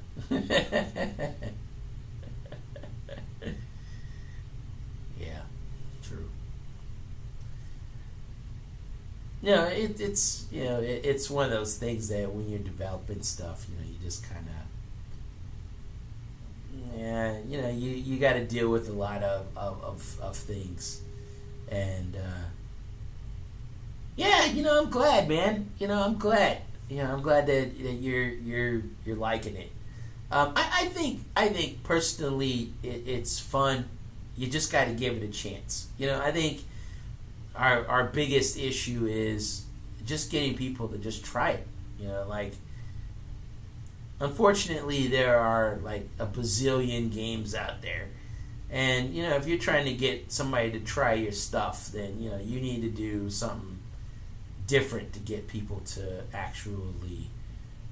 Yeah, true. It's it's one of those things that when you're developing stuff, you just kind of you got to deal with a lot of things, and yeah, I'm glad, man. I'm glad. I'm glad that you're liking it. I think personally it's fun. You just got to give it a chance. I think our biggest issue is just getting people to just try it. Like, unfortunately there are like a bazillion games out there, and if you're trying to get somebody to try your stuff, then you need to do something different to get people to actually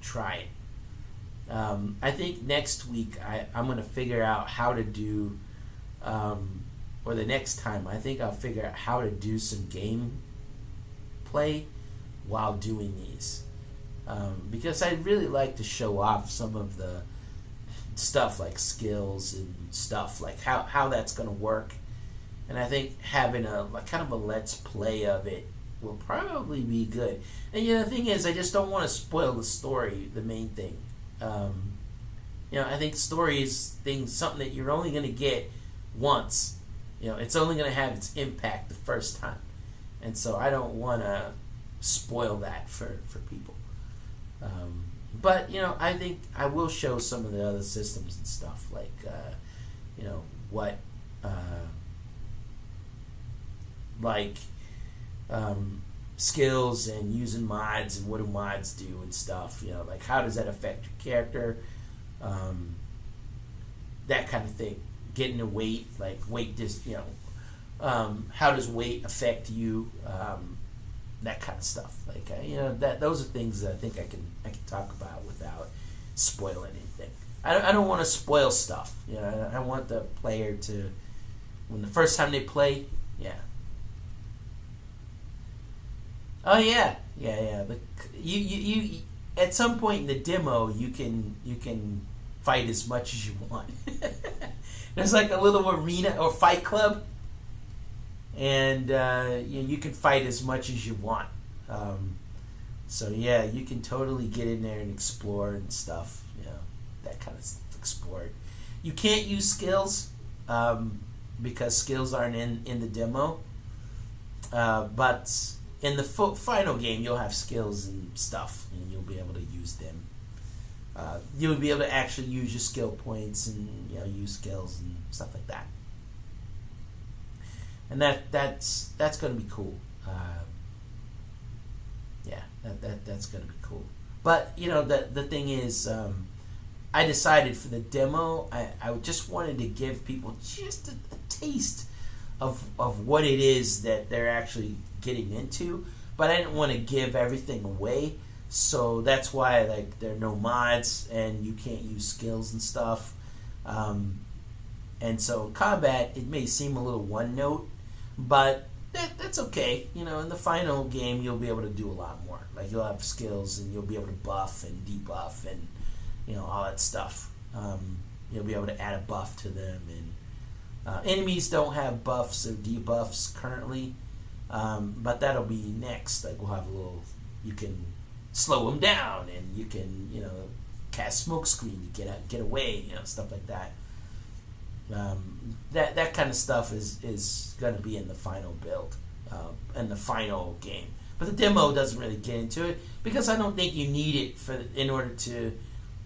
try it. I think next week I'm going to figure out how to do, or the next time, I think I'll figure out how to do some game play while doing these. Because I'd really like to show off some of the stuff like skills and stuff, like how that's going to work. And I think having a kind of a let's play of it will probably be good. And the thing is, I just don't want to spoil the story, the main thing. I think story is something that you're only going to get once. It's only going to have its impact the first time. And so I don't want to spoil that for people. But, I think I will show some of the other systems and stuff, like, what, like, skills and using mods and what do mods do and stuff, like how does that affect your character, that kind of thing. Getting a weight, like weight just, how does weight affect you, that kind of stuff. Like, that those are things that I think I can talk about without spoiling anything. I don't want to spoil stuff. I want the player to, when the first time they play, yeah. Oh yeah. You at some point in the demo you can fight as much as you want. There's like a little arena or fight club, and you can fight as much as you want. So yeah, you can totally get in there and explore and stuff. That kind of stuff, explore. You can't use skills because skills aren't in the demo, but in the final game, you'll have skills and stuff, and you'll be able to use them. You'll be able to actually use your skill points and use skills and stuff like that. And that's going to be cool. That's going to be cool. But the thing is, I decided for the demo, I just wanted to give people just a taste of what it is that they're actually getting into, but I didn't want to give everything away. So that's why there are no mods and you can't use skills and stuff. And so in combat, it may seem a little one note, but that's okay. In the final game, you'll be able to do a lot more. Like, you'll have skills and you'll be able to buff and debuff and all that stuff. You'll be able to add a buff to them, and enemies don't have buffs or debuffs currently, but that'll be next. Like, we'll have a little, you can slow them down, and you can cast smoke screen to get away, stuff like that. That kind of stuff is going to be in the final build, in the final game. But the demo doesn't really get into it because I don't think you need it in order to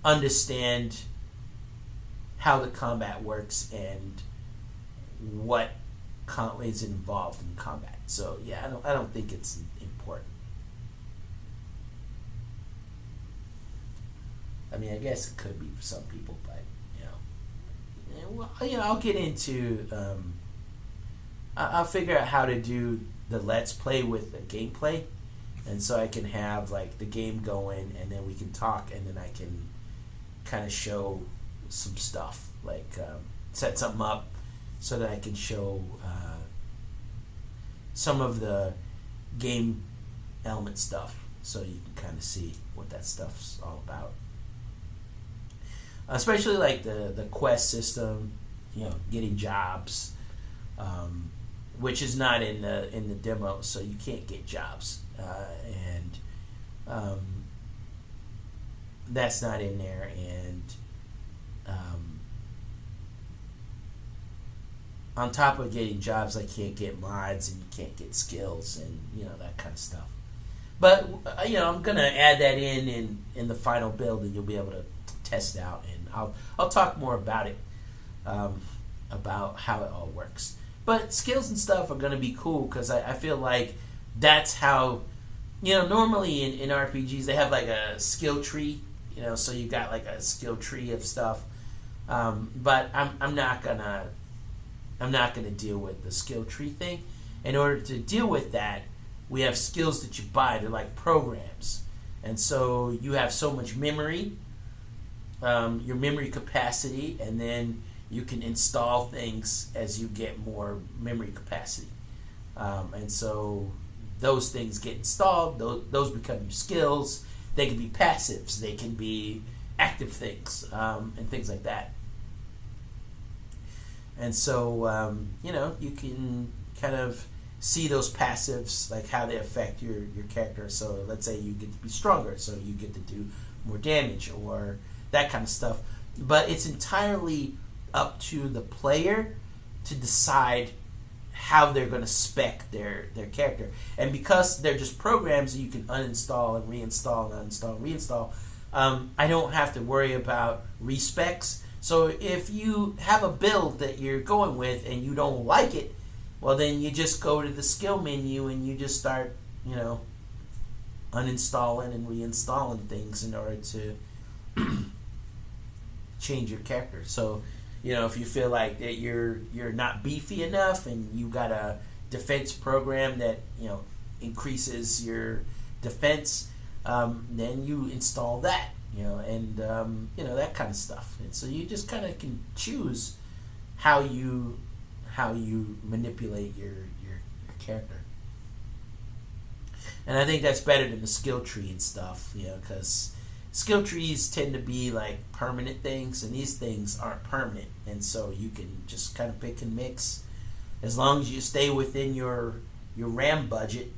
understand how the combat works and what is involved in combat. So yeah, I don't think it's important. I mean, I guess it could be for some people, but I'll get into. I'll figure out how to do the let's play with the gameplay, and so I can have like the game going, and then we can talk, and then I can kind of show some stuff like set something up so that I can show some of the game element stuff, so you can kind of see what that stuff's all about. Especially like the quest system, getting jobs, which is not in the demo, so you can't get jobs, and that's not in there, and on top of getting jobs, I can't get mods and you can't get skills and that kind of stuff. But I'm gonna add that in the final build, and you'll be able to test out, and I'll talk more about it, about how it all works. But skills and stuff are gonna be cool because I feel like that's how normally in RPGs they have like a skill tree, so you got like a skill tree of stuff. But I'm not gonna deal with the skill tree thing. In order to deal with that, we have skills that you buy. They're like programs, and so you have so much memory, your memory capacity, and then you can install things as you get more memory capacity, and so those things get installed. Those become your skills. They can be passives. They can be active things, and things like that. And so, you can kind of see those passives, like how they affect your character. So let's say you get to be stronger, so you get to do more damage or that kind of stuff. But it's entirely up to the player to decide how they're going to spec their character. And because they're just programs that you can uninstall and reinstall and uninstall and reinstall, I don't have to worry about respecs. So if you have a build that you're going with and you don't like it, well, then you just go to the skill menu and you just start, uninstalling and reinstalling things in order to change your character. So, if you feel like that you're not beefy enough and you got a defense program that increases your defense, then you install that. And that kind of stuff. And so you just kind of can choose how you manipulate your character. And I think that's better than the skill tree and stuff, because skill trees tend to be like permanent things, and these things aren't permanent. And so you can just kind of pick and mix, as long as you stay within your RAM budget.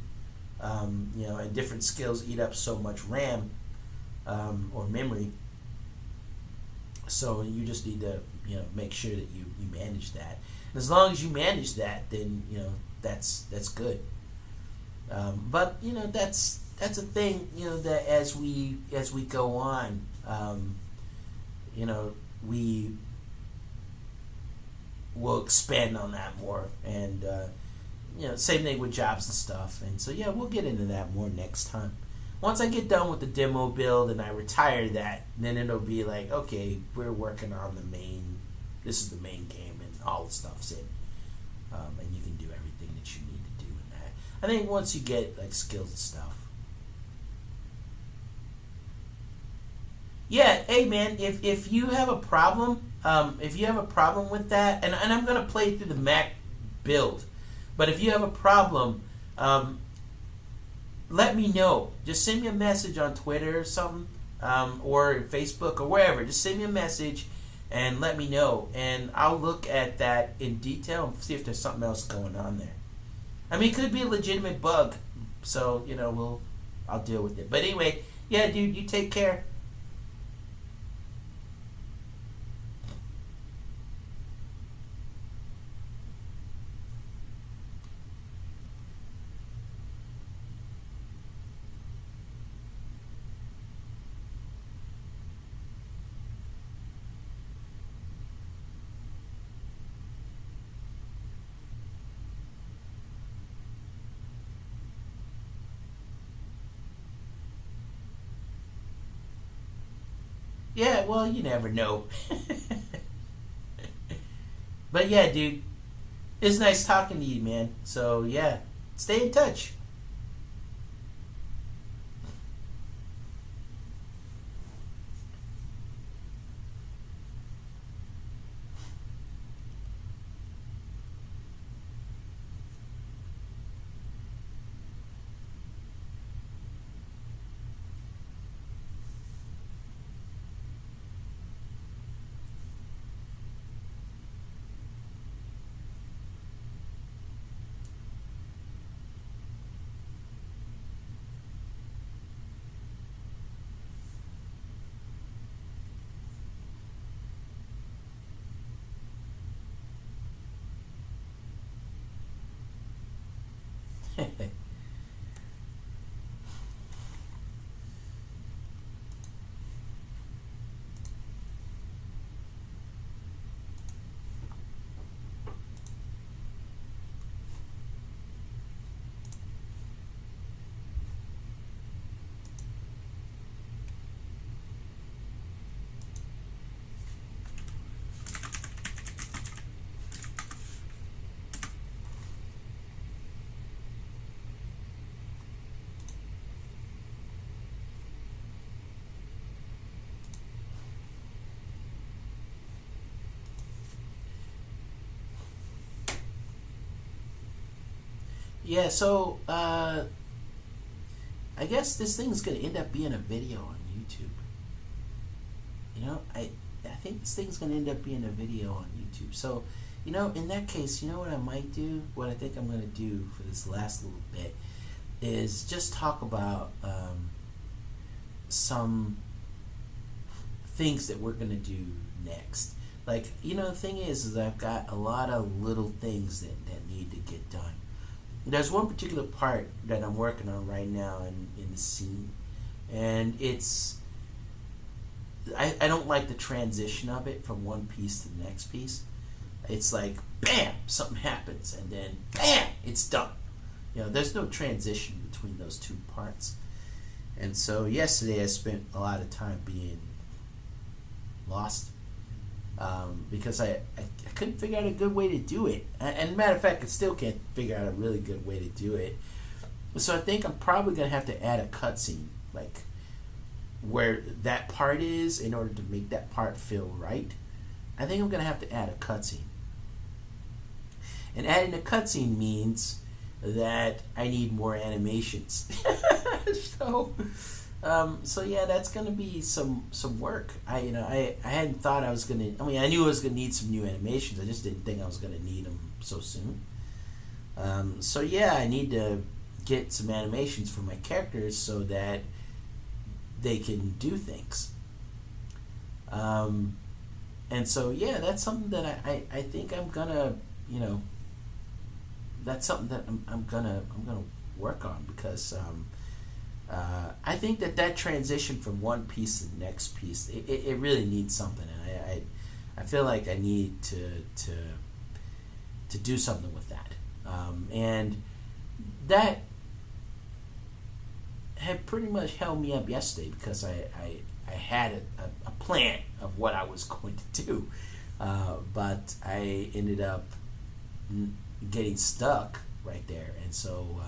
And different skills eat up so much RAM. Or memory, so you just need to make sure that you manage that. And as long as you manage that, then that's good. But that's a thing that as we go on, we will expand on that more, and same thing with jobs and stuff. And so we'll get into that more next time. Once I get done with the demo build and I retire that, then it'll be like, okay, we're working on this is the main game, and all the stuff's in. And you can do everything that you need to do in that. I think once you get like skills and stuff. Yeah, hey man, if you have a problem, with that, and I'm gonna play through the Mac build, but if you have a problem, let me know. Just send me a message on Twitter or something, or Facebook or wherever. Just send me a message and let me know, and I'll look at that in detail and see if there's something else going on there. I mean, it could be a legitimate bug, so I'll deal with it. But anyway, yeah, dude, you take care. Yeah, well, you never know. But yeah, dude, it's nice talking to you, man. So yeah, stay in touch. Yeah, so I guess this thing's gonna end up being a video on YouTube. You know, I think this thing's gonna end up being a video on YouTube. So, you know, in that case, you know what I might do? What I think I'm gonna do for this last little bit is just talk about some things that we're gonna do next. Like, you know, the thing is I've got a lot of little things that need to get done. There's one particular part that I'm working on right now in the scene, and it's I don't like the transition of it from one piece to the next piece. It's like bam, something happens, and then bam, it's done. You know, there's no transition between those two parts. And so yesterday I spent a lot of time being lost because I couldn't figure out a good way to do it. And matter of fact, I still can't figure out a really good way to do it. So I think I'm probably going to have to add a cutscene, like where that part is, in order to make that part feel right. I think I'm going to have to add a cutscene. And adding a cutscene means that I need more animations. So yeah, that's gonna be some work. I hadn't thought I was gonna. I mean, I knew I was gonna need some new animations. I just didn't think I was gonna need them so soon. So yeah, I need to get some animations for my characters so that they can do things. And so yeah, that's something that I think I'm gonna, you know, that's something that I'm gonna work on, because I think that transition from one piece to the next piece, it really needs something, and I feel like I need to do something with that, and that had pretty much held me up yesterday, because I had a plan of what I was going to do, but I ended up getting stuck right there, and so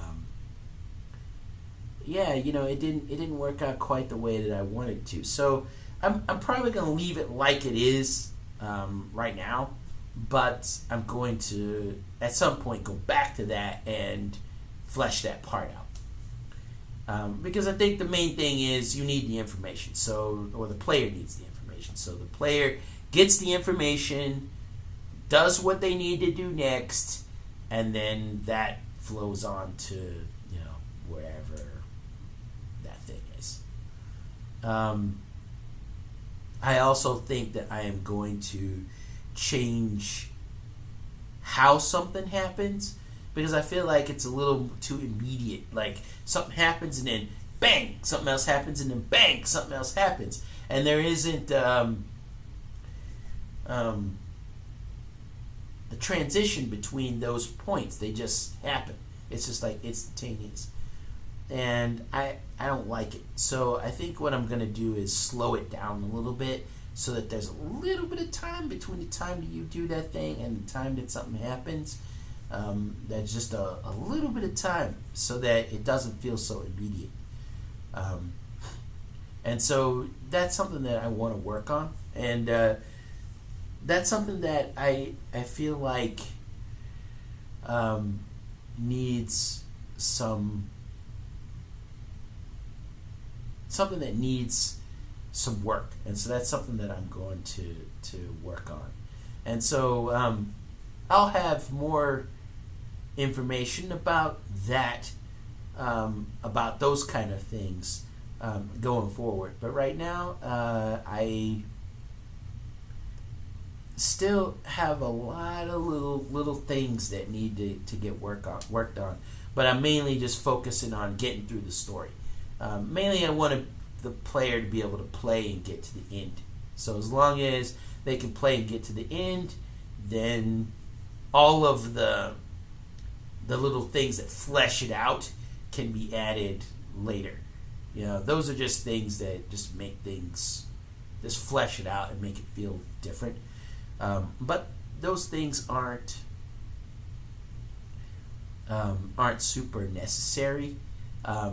yeah, you know, it didn't work out quite the way that I wanted to. So I'm probably going to leave it like it is right now, but I'm going to at some point go back to that and flesh that part out, because I think the main thing is you need the information, or the player needs the information. So the player gets the information, does what they need to do next, and then that flows on to, you know, wherever that thing is. I also think that I am going to change how something happens, because I feel like it's a little too immediate. Like, something happens and then bang, something else happens, and then bang, something else happens, and there isn't a transition between those points. They just happen. It's just like instantaneous, and I don't like it. So I think what I'm going to do is slow it down a little bit, so that there's a little bit of time between the time that you do that thing and the time that something happens. That's just a little bit of time, so that it doesn't feel so immediate. And so that's something that I want to work on, and that's something that I feel like needs something that needs some work, and so that's something that I'm going to work on. And so I'll have more information about that, about those kind of things going forward. But right now, still have a lot of little things that need to get worked on. But I'm mainly just focusing on getting through the story. Mainly, I want the player to be able to play and get to the end. So as long as they can play and get to the end, then all of the little things that flesh it out can be added later. Those are just things that just make things, just flesh it out and make it feel different. But those things aren't super necessary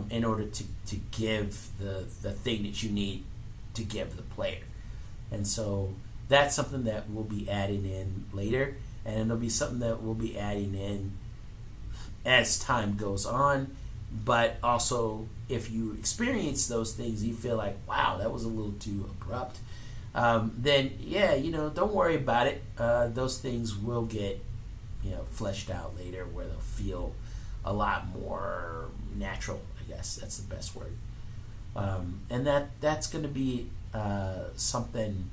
in order to give the thing that you need to give the player. And so that's something that we'll be adding in later, and it'll be something that we'll be adding in as time goes on. But also, if you experience those things, you feel like, wow, that was a little too abrupt, then don't worry about it. Those things will get fleshed out later, where they'll feel a lot more natural. I guess that's the best word. And that's going to be something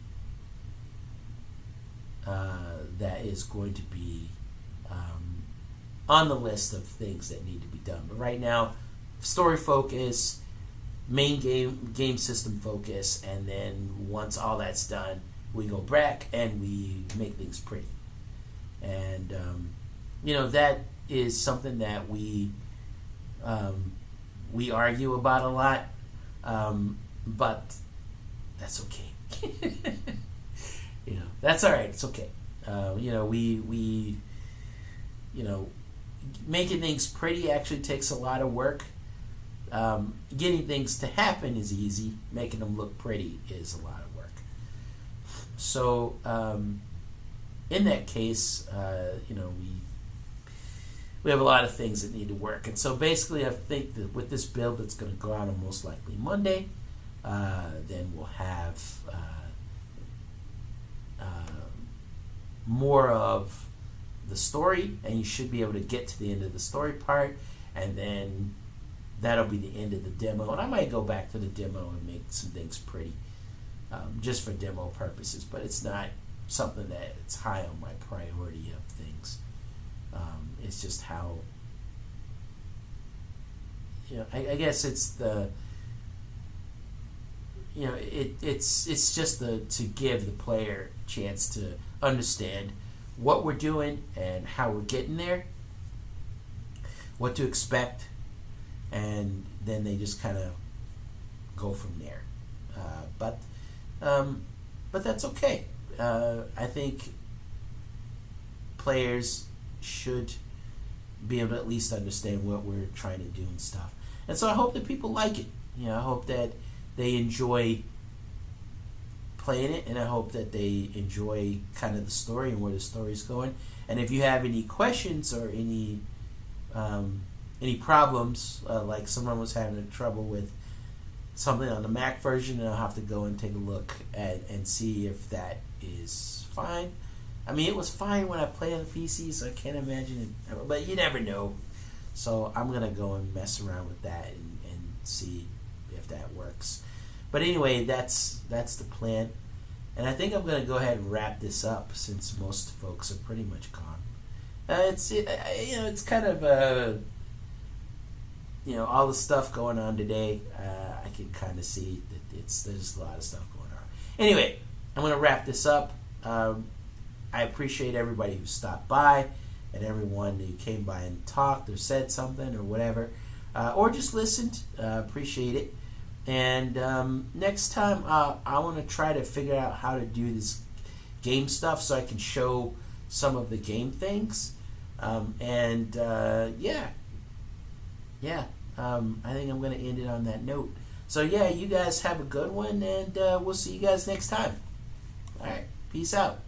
that is going to be on the list of things that need to be done. But right now, story focus, main game system focus, and then once all that's done, we go back and we make things pretty. And that is something that we argue about a lot, but that's okay. That's all right. It's okay. We making things pretty actually takes a lot of work. Getting things to happen is easy. Making them look pretty is a lot of work. So, in that case, we have a lot of things that need to work. And so basically, I think that with this build that's going to go out on most likely Monday, then we'll have more of the story, and you should be able to get to the end of the story part, and then that'll be the end of the demo. And I might go back to the demo and make some things pretty, just for demo purposes, but it's not something that's high on my priority of things. It's just how, I guess it's the, it's just to give the player a chance to understand what we're doing and how we're getting there, what to expect, and then they just kind of go from there. But that's okay. I think players should be able to at least understand what we're trying to do and stuff. And so I hope that people like it. I hope that they enjoy playing it, and I hope that they enjoy kind of the story and where the story's going. And if you have any questions or any problems, like someone was having trouble with something on the Mac version, and I'll have to go and take a look and see if that is fine. I mean, it was fine when I played on the PC, so I can't imagine it, but you never know. So I'm going to go and mess around with that and see if that works. But anyway, that's the plan. And I think I'm going to go ahead and wrap this up, since most folks are pretty much gone. It's kind of all the stuff going on today. I can kind of see that there's a lot of stuff going on. Anyway, I'm going to wrap this up. I appreciate everybody who stopped by, and everyone who came by and talked or said something or whatever, or just listened. Appreciate it. And next time, I want to try to figure out how to do this game stuff so I can show some of the game things. I think I'm going to end it on that note. So yeah, you guys have a good one, and we'll see you guys next time. All right, peace out.